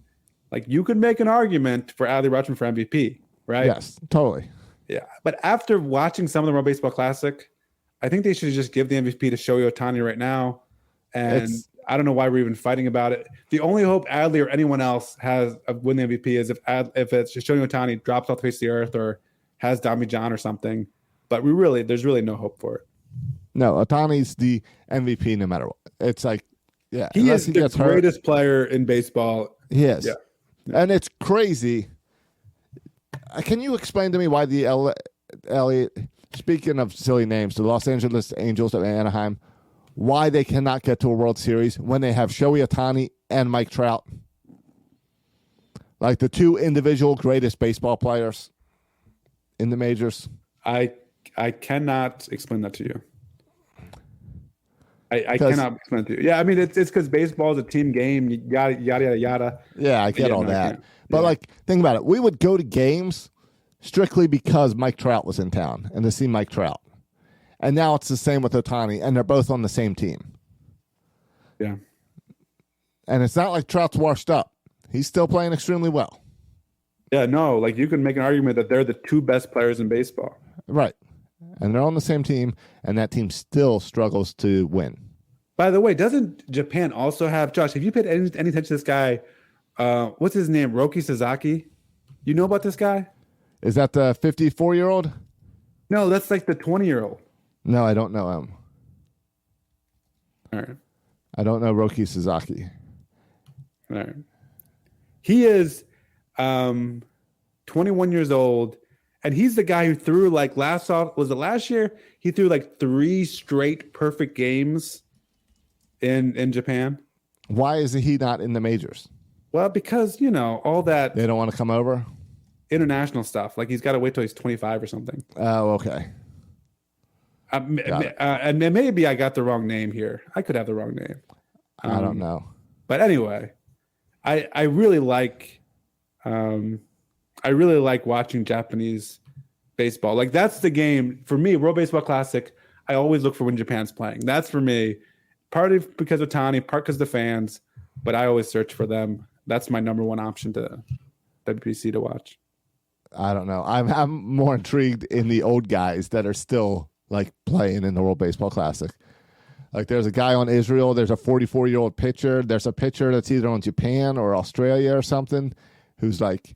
Like you could make an argument for Adley Rutschman for MVP, right? Yes, totally. Yeah. But after watching some of the World Baseball Classic, I think they should just give the MVP to Shohei Ohtani right now. And I don't know why we're even fighting about it. The only hope Adley or anyone else has of winning the MVP is if it's just Shohei Ohtani drops off the face of the earth or has Tommy John or something. But there's really no hope for it. No, Ohtani's the MVP no matter what. It's like, yeah. He is the greatest player in baseball. He is. Yeah. And it's crazy. Can you explain to me why the speaking of silly names, the Los Angeles Angels of Anaheim, why they cannot get to a World Series when they have Shohei Ohtani and Mike Trout? Like the 2 individual greatest baseball players in the majors. I I cannot explain that to you. I cannot explain it to you. Yeah, I mean it's because baseball is a team game. Yada yada yada. Yeah, I get all no, I that. can't. But Yeah. like, think about it. We would go to games strictly because Mike Trout was in town and to see Mike Trout. And now it's the same with Ohtani, and they're both on the same team. Yeah. And it's not like Trout's washed up. He's still playing extremely well. Yeah, no, like you can make an argument that they're the two best players in baseball. Right. And they're on the same team, and that team still struggles to win. By the way, doesn't Japan also have Josh? Have you paid any attention to this guy? What's his name? Roki Sasaki. You know about this guy? Is that the 54-year-old? No, that's like the 20-year-old. No, I don't know him. All right. I don't know Roki Sasaki. All right. He is 21 years old, and he's the guy who threw like last year? He threw like 3 straight perfect games in Japan. Why is he not in the majors? Well, because, all that They don't want to come over? international stuff. Like he's got to wait till he's 25 or something. Oh, okay. And maybe I got the wrong name here. I could have the wrong name. I don't know. But anyway, I really like watching Japanese baseball. Like that's the game for me. World Baseball Classic. I always look for when Japan's playing. That's for me. Partly because of Tani, part because of the fans, but I always search for them. That's my number one option to WBC to watch. I don't know. I'm more intrigued in the old guys that are still like playing in the World Baseball Classic. Like there's a guy on Israel. There's a 44-year-old pitcher. There's a pitcher that's either on Japan or Australia or something who's like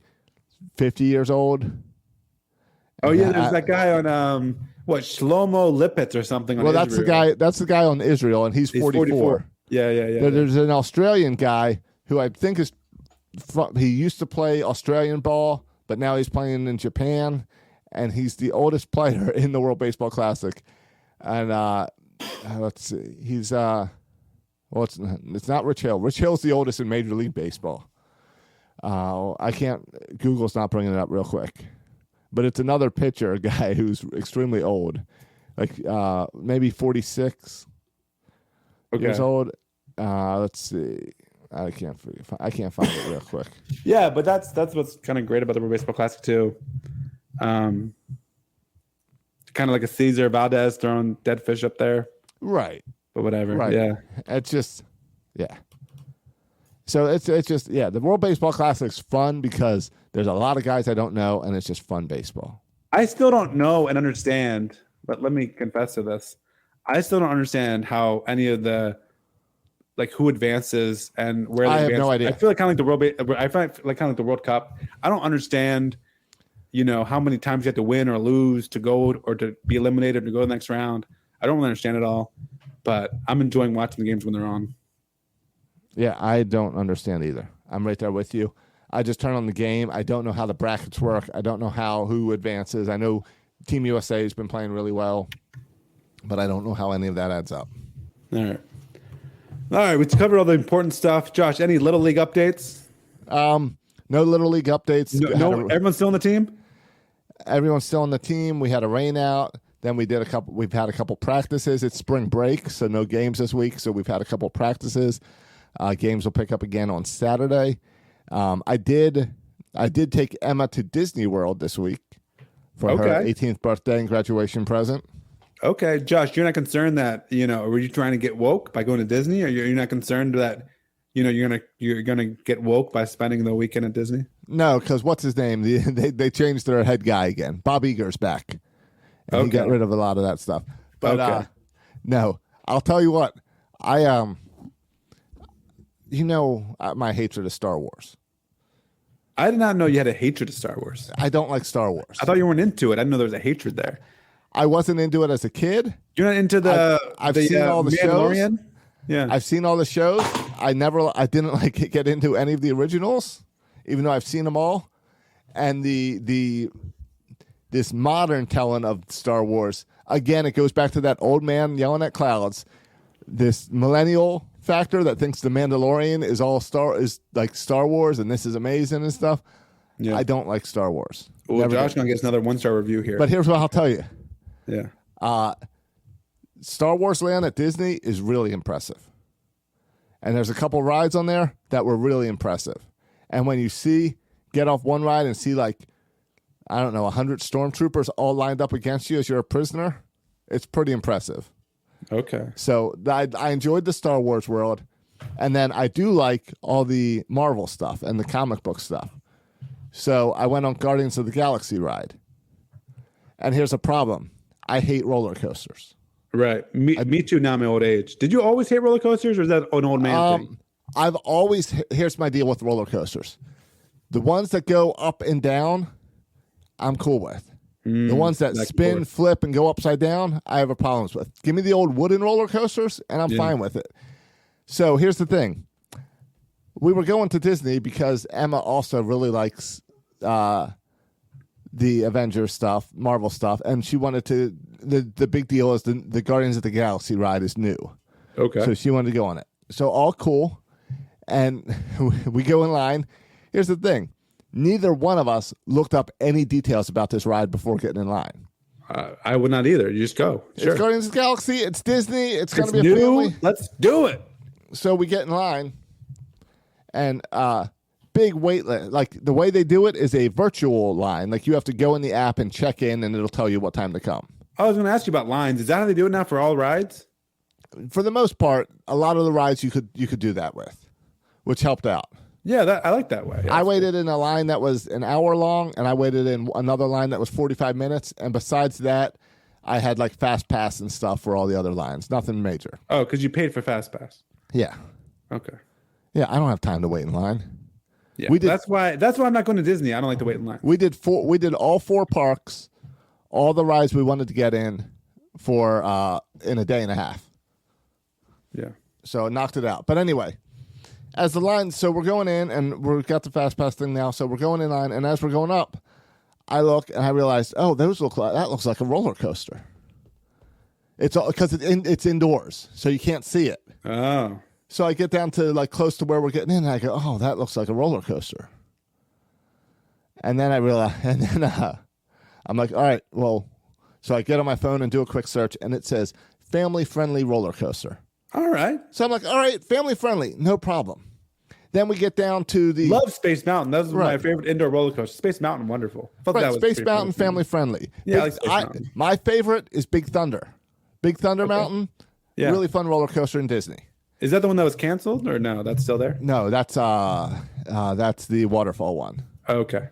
50 years old. Oh yeah, there's that guy on Shlomo Lipitz or something. On that's the Israel. guy. That's the guy on Israel, and he's 44. Yeah. There's an Australian guy who I think he used to play Australian ball, but now he's playing in Japan, and he's the oldest player in the World Baseball Classic. And let's see, he's it's not Rich Hill. Rich Hill's the oldest in Major League Baseball. I can't. Google's not bringing it up real quick, but it's another pitcher, a guy who's extremely old, like maybe 46 years old. Let's see. I can't find it real quick. Yeah, but that's what's kind of great about the World Baseball Classic too. Kind of like a Cesar Valdez throwing dead fish up there, Right? but whatever. Right. Yeah, It's just, yeah. So it's just, yeah. The World Baseball Classic's fun because there's a lot of guys I don't know, and it's just fun baseball. I still don't know and understand, but let me confess to this: I still don't understand how any of the who advances and where they I have advance. no idea. I feel like kind of like the World Cup. I don't understand. How many times you have to win or lose to go or to be eliminated or to go to the next round. I don't really understand it all, but I'm enjoying watching the games when they're on. Yeah, I don't understand either. I'm right there with you. I just turn on the game. I don't know how the brackets work. I don't know who advances. I know Team USA has been playing really well, but I don't know how any of that adds up. All right. We covered all the important stuff. Josh, any Little League updates? No Little League updates. No, everyone's still on the team? Everyone's still on the team. We had a rain out. Then we've had a couple practices. It's spring break, so no games this week. So we've had a couple practices. Games will pick up again on Saturday. I did take Emma to Disney World this week for her 18th birthday and graduation present. Okay, Josh, you're not concerned that were you trying to get woke by going to Disney, or you're not concerned that you're gonna get woke by spending the weekend at Disney? No, because what's his name? They changed their head guy again. Bob Iger's back, and he got rid of a lot of that stuff. But no, I'll tell you what. My hatred of Star Wars. I did not know you had a hatred of Star Wars. I don't like Star Wars. I thought you weren't into it. I didn't know there was a hatred there. I wasn't into it as a kid. You're not into I've seen all the Mandalorian? shows. Yeah, I've seen all the shows. I didn't get into any of the originals, even though I've seen them all. And this modern telling of Star Wars, again, it goes back to that old man yelling at clouds. This millennial factor that thinks the Mandalorian is like Star Wars and this is amazing and stuff. Yeah. I don't like Star Wars. Well, Josh gonna get another 1-star review here. But here's what I'll tell you. Yeah. Star Wars Land at Disney is really impressive. And there's a couple rides on there that were really impressive. And when you get off one ride and see like, I don't know, 100 stormtroopers all lined up against you as you're a prisoner, it's pretty impressive. Okay. So I enjoyed the Star Wars world. And then I do like all the Marvel stuff and the comic book stuff. So I went on Guardians of the Galaxy ride. And here's a problem. I hate roller coasters. Right. Me too now, my old age. Did you always hate roller coasters, or is that an old man thing? Here's my deal with roller coasters. The ones that go up and down, I'm cool with. The ones that spin, flip, and go upside down, I have a problems with. Give me the old wooden roller coasters, and I'm fine with it. So here's the thing. We were going to Disney because Emma also really likes the Avengers stuff, Marvel stuff, and she wanted to. The big deal is the Guardians of the Galaxy ride is new. Okay. So she wanted to go on it. So all cool, and we go in line. Here's the thing. Neither one of us looked up any details about this ride before getting in line. I would not either. You just go. Sure. It's Guardians of the Galaxy. It's Disney. It's going to be new. a family. Let's do it. So we get in line, and big wait list. Like the way they do it is a virtual line. Like you have to go in the app and check in, and it'll tell you what time to come. I was going to ask you about lines. Is that how they do it now for all rides? For the most part, a lot of the rides you could do that with, which helped out. Yeah, I like that way. Yeah, I waited in a line that was an hour long, and I waited in another line that was 45 minutes. And besides that, I had like Fast Pass and stuff for all the other lines. Nothing major. Oh, because you paid for Fast Pass. Yeah. Okay. Yeah, I don't have time to wait in line. Yeah, that's why I'm not going to Disney. I don't like to wait in line. We did all 4 parks, all the rides we wanted to get in for in a day and a half. Yeah. So it knocked it out. But anyway, as the line, so we're going in, and we've got the Fast Pass thing now. So we're going in line, and as we're going up, I look and I realized, oh, that looks like a roller coaster. It's because it's indoors, so you can't see it. Oh. So I get down to like close to where we're getting in, and I go, oh, that looks like a roller coaster. And then I realize, and then I'm like, all right, well, so I get on my phone and do a quick search, and it says family-friendly roller coaster. All right. So I'm like, all right, family-friendly, no problem. Then we get down to the... Love Space Mountain. That was my favorite indoor roller coaster. Space Mountain, wonderful. I thought that was Space Mountain, family-friendly. Yeah, I like Space Mountain. My favorite is Big Thunder. Big Thunder Mountain, really fun roller coaster in Disney. Is that the one that was canceled, or no? That's still there? No, that's the waterfall one. Okay.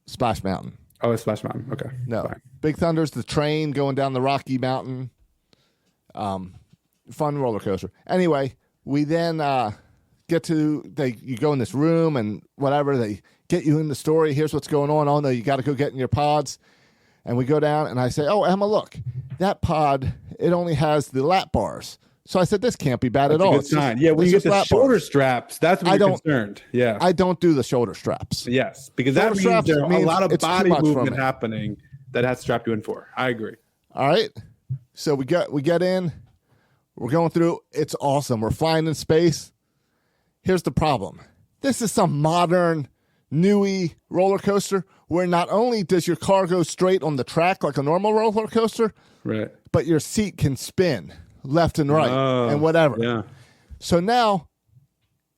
Splash Mountain. Oh, it's Splash Mountain. Okay. No. Fine. Big Thunder's the train going down the Rocky Mountain. Fun roller coaster. Anyway, we then get to you go in this room and whatever, they get you in the story. Here's what's going on. Oh no, you got to go get in your pods. And we go down and I say, oh, Emma, look, that pod, it only has the lap bars. So I said, this can't be bad at all. Good sign. Yeah, when you get the shoulder straps, that's when you're concerned. Yeah. I don't do the shoulder straps. Yes, because that means there's a lot of body movement happening that has to strap you in for. I agree. All right. So we get in. We're going through. It's awesome. We're flying in space. Here's the problem. This is some modern, newy roller coaster where not only does your car go straight on the track like a normal roller coaster, right, but your seat can spin left and right and whatever. Yeah. So now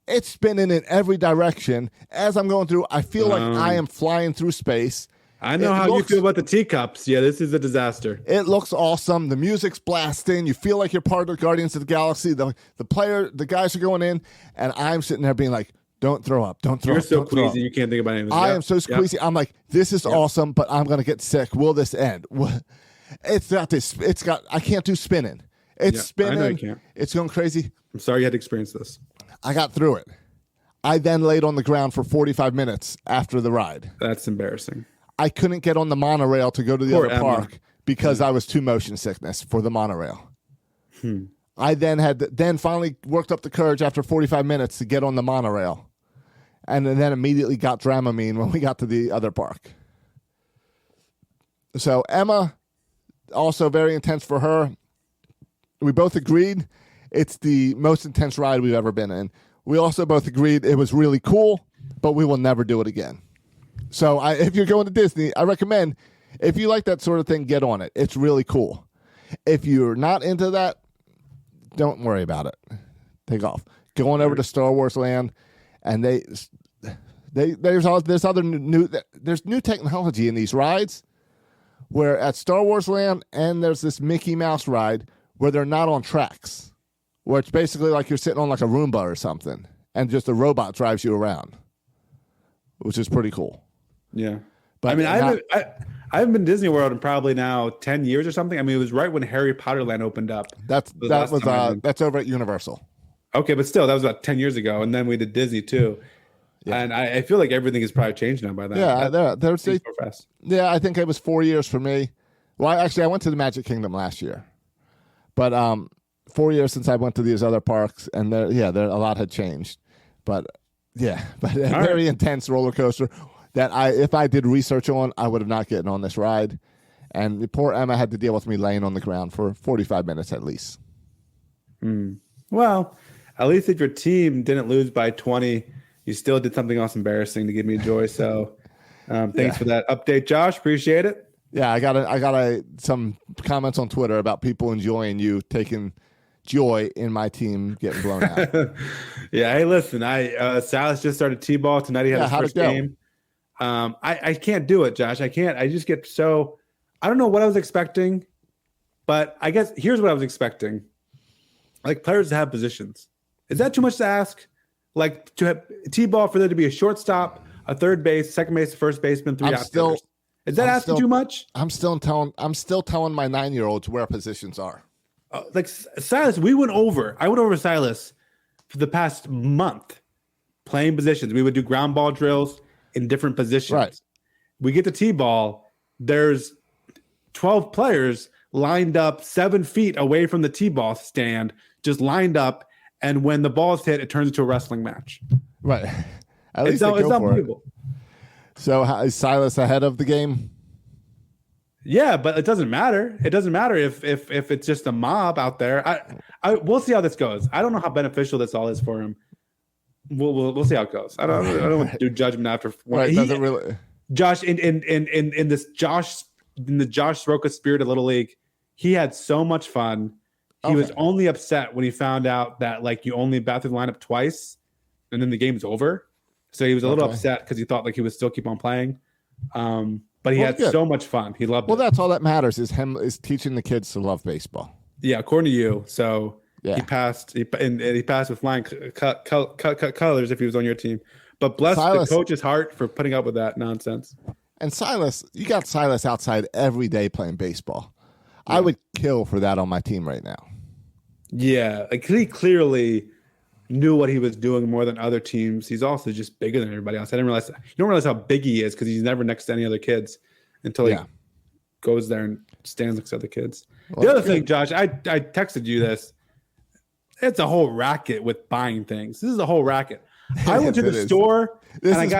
it's spinning in every direction. As I'm going through, I feel like I am flying through space. I know how you feel about the teacups. Yeah, this is a disaster. It looks awesome. The music's blasting. You feel like you're part of Guardians of the Galaxy. The guys are going in, and I'm sitting there being like, don't throw up. Don't throw up. You're so queasy. You can't think about anything. I am so squeezy. I'm like, this is awesome, but I'm going to get sick. Will this end? It's got this. I can't do spinning. It's spinning. I know you can't. It's going crazy. I'm sorry you had to experience this. I got through it. I then laid on the ground for 45 minutes after the ride. That's embarrassing. I couldn't get on the monorail to go to the other park because I was too motion sickness for the monorail. I then finally worked up the courage after 45 minutes to get on the monorail, and then immediately got Dramamine when we got to the other park. So Emma, also very intense for her. We both agreed it's the most intense ride we've ever been in. We also both agreed it was really cool, but we will never do it again. So if you're going to Disney, I recommend, If you like that sort of thing, get on it. It's really cool. If you're not into that, don't worry about it. Take off. Go on over to Star Wars Land, and there's new technology in these rides. Where at Star Wars Land, and there's this Mickey Mouse ride where they're not on tracks, where it's basically like you're sitting on like a Roomba or something, and just a robot drives you around, which is pretty cool. Yeah. But I mean, I haven't been to Disney World in probably now 10 years or something. I mean, it was right when Harry Potter Land opened up. That's over at Universal. Okay, but still, that was about 10 years ago, and then we did Disney too. Yeah. And I feel like everything has probably changed now by then. Yeah, yeah, I think it was 4 years for me. Well, I went to the Magic Kingdom last year, but 4 years since I went to these other parks, and a lot had changed. But a very intense roller coaster that if I did research on, I would have not gotten on this ride. And poor Emma had to deal with me laying on the ground for 45 minutes at least. Well, at least if your team didn't lose by 20, you still did something else embarrassing to give me joy. So thanks for that update, Josh. Appreciate it. Yeah, I got some comments on Twitter about people enjoying you taking joy in my team getting blown out. Yeah, hey, listen, Silas just started T-ball tonight. He had his first game. I can't do it, Josh. I can't. I just get so – I don't know what I was expecting, but I guess here's what I was expecting. Like players to have positions. Is that too much to ask? Like to have T-ball for there to be a shortstop, a third base, second base, first baseman, three outfielders. Is that asking too much? I'm still telling my 9-year-olds where positions are. Like Silas, I went over Silas for the past month playing positions. We would do ground ball drills in different positions. Right. We get to T-ball. There's 12 players lined up 7 feet away from the T-ball stand, just lined up. And when the ball's hit, it turns into a wrestling match. Right. At least it's unbelievable. So is Silas ahead of the game? Yeah, but it doesn't matter. It doesn't matter if it's just a mob out there. We'll see how this goes. I don't know how beneficial this all is for him. We'll see how it goes. I don't want to do judgment after one. Right, doesn't really. Josh in the Josh Soroka spirit of Little League, he had so much fun. He was only upset when he found out that like you only bat through the lineup twice, and then the game's over. So he was a little upset because he thought like he would still keep on playing. But he had so much fun. He loved it. Well, that's all that matters is teaching the kids to love baseball. Yeah, according to you. So he passed. He passed with flying colors if he was on your team. But bless the coach's heart for putting up with that nonsense. And Silas, you got Silas outside every day playing baseball. Yeah. I would kill for that on my team right now. Yeah, like he clearly knew what he was doing more than other teams. He's also just bigger than everybody else. I didn't realize. You don't realize how big he is because he's never next to any other kids until he goes there and stands next to other kids. Well, the other thing, Josh, I texted you this. It's a whole racket with buying things. This is a whole racket. I went to the store and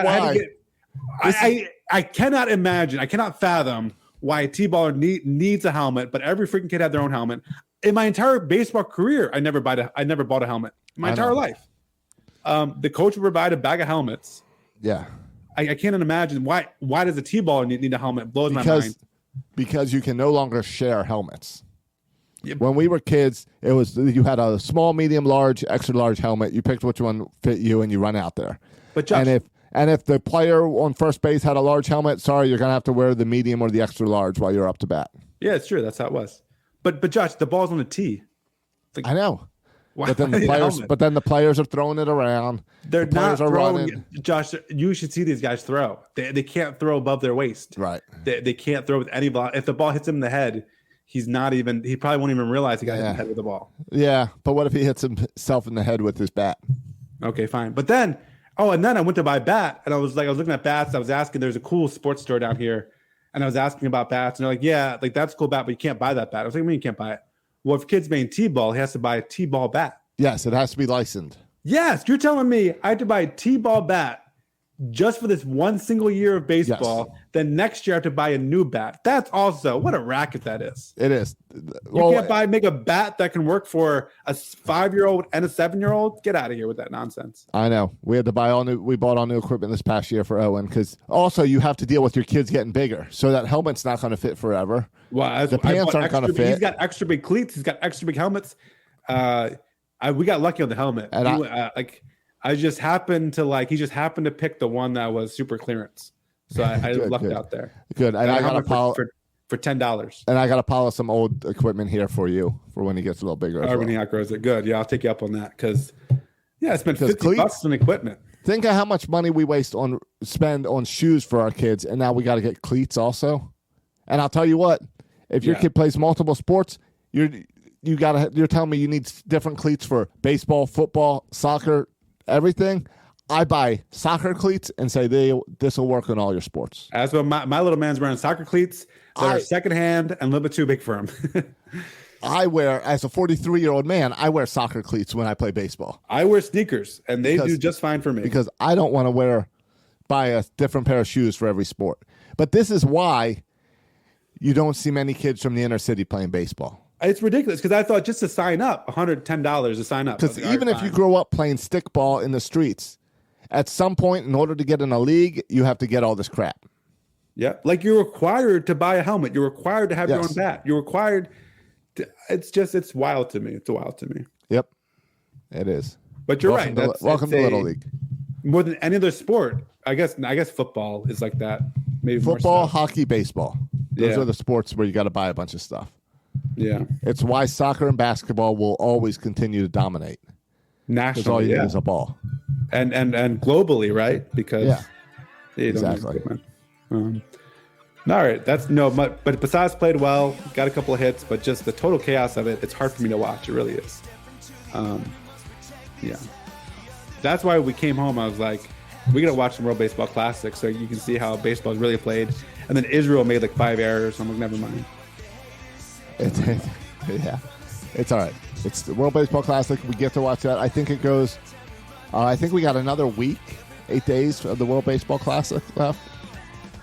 I cannot imagine. I cannot fathom why a T-baller needs a helmet, but every freaking kid had their own helmet. In my entire baseball career, I never bought a helmet. My entire life. The coach would provide a bag of helmets. Yeah. I can't imagine why does a T-baller need a helmet? It blows my mind. Because you can no longer share helmets. Yep. When we were kids, it was you had a small, medium, large, extra large helmet. You picked which one fit you, and you run out there. But Josh, and if the player on first base had a large helmet, sorry, you're gonna have to wear the medium or the extra large while you're up to bat. Yeah, it's true. That's how it was. But Josh, the ball's on the tee. Like, I know. But then the players are throwing it around. They're not throwing. Josh, you should see these guys throw. They can't throw above their waist. Right. They can't throw with any ball. If the ball hits him in the head, he probably won't even realize he got hit in the head with the ball. Yeah, but what if he hits himself in the head with his bat? Okay, fine. But then, and then I went to buy a bat, and I was looking at bats. I was asking, there's a cool sports store down here, and I was asking about bats, and they're like, yeah, like that's a cool bat, but you can't buy that bat. I was like, what do you mean you can't buy it? Well, if a kid's playing T-ball, he has to buy a T-ball bat. Yes, it has to be licensed. Yes, you're telling me I have to buy a T-ball bat just for this one single year of baseball. Then next year I have to buy a new bat. That's also what a racket that is. It is. You can't make a bat that can work for a 5-year-old and a 7-year-old. Get out of here with that nonsense. I know. We had to buy we bought all new equipment this past year for Owen because also you have to deal with your kids getting bigger. So that helmet's not going to fit forever. Well, the pants aren't going to fit. He's got extra big cleats. He's got extra big helmets. We got lucky on the helmet. And he just happened to pick the one that was super clearance. So I lucked out there. Good. And I got a for $10. And I got to polish some old equipment here for you for when he gets a little bigger. When he outgrows it. Good. Yeah, I'll take you up on that because I spent $50 on equipment. Think of how much money we spend on shoes for our kids, and now we got to get cleats also. And I'll tell you what, if your kid plays multiple sports, you're telling me you need different cleats for baseball, football, soccer, everything. I buy soccer cleats and say this will work on all your sports. As well, my little man's wearing soccer cleats that are secondhand and a little bit too big for him. As a 43-year-old man, I wear soccer cleats when I play baseball. I wear sneakers, and they do just fine for me. Because I don't want to buy a different pair of shoes for every sport. But this is why you don't see many kids from the inner city playing baseball. It's ridiculous because I thought just to sign up, $110 to sign up. Because even if you grow up playing stickball in the streets, at some point, in order to get in a league, you have to get all this crap. Yeah, like you're required to buy a helmet. You're required to have your own bat. You're required to. It's wild to me. It's wild to me. Yep, it is. But you're right. Welcome to Little League. More than any other sport, I guess football is like that. Maybe football, hockey, baseball. Those are the sports where you got to buy a bunch of stuff. Yeah, it's why soccer and basketball will always continue to dominate. Nationally, all you need is a ball, and globally, right? Because exactly. All right, but besides played well, got a couple of hits, but just the total chaos of it, it's hard for me to watch. It really is. That's why we came home. I was like, we got to watch some World Baseball Classic so you can see how baseball is really played. And then Israel made like 5 errors. So I'm like, never mind. It's all right. It's the World Baseball Classic. We get to watch that. I think it goes. I think we got another week, 8 days of the World Baseball Classic left.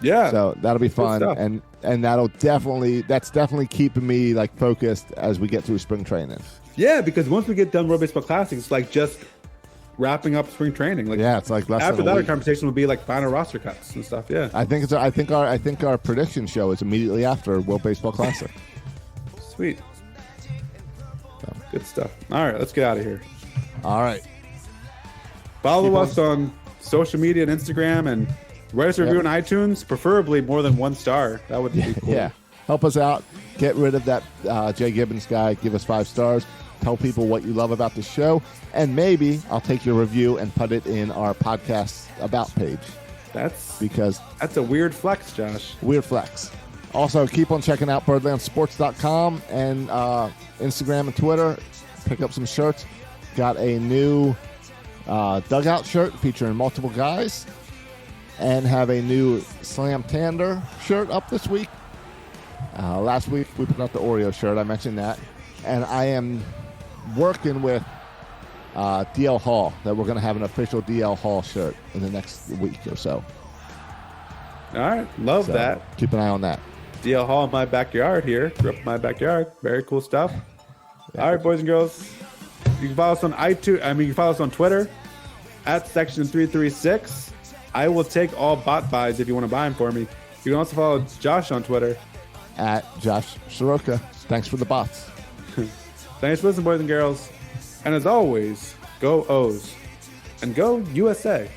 Yeah. So that'll be fun, and that's definitely keeping me like focused as we get through spring training. Yeah, because once we get done World Baseball Classic, it's like just wrapping up spring training. Like it's like less after than that, a our conversation will be like final roster cuts and stuff. Yeah. I think our prediction show is immediately after World Baseball Classic. Sweet. Good stuff. All right, let's get out of here. All right. Follow us on social media and Instagram, and write us a review on iTunes, preferably more than 1 star. That would be cool. Yeah. Help us out. Get rid of that Jay Gibbons guy. Give us 5 stars. Tell people what you love about the show. And maybe I'll take your review and put it in our podcast about page. That's a weird flex, Josh. Weird flex. Also, keep on checking out birdlandsports.com and Instagram and Twitter. Pick up some shirts. Got a new dugout shirt featuring multiple guys. And have a new Slam Tander shirt up this week. Last week, we put out the Oreo shirt. I mentioned that. And I am working with DL Hall, that we're going to have an official DL Hall shirt in the next week or so. All right. Love that. Keep an eye on that. DL Hall in my backyard here. Grew up in my backyard. Very cool stuff. All right, boys and girls. You can follow us on iTunes. You can follow us on Twitter at Section336. I will take all bot buys if you want to buy them for me. You can also follow Josh on Twitter at Josh Soroka. Thanks for the bots. Thanks for listening, boys and girls. And as always, go O's and go USA.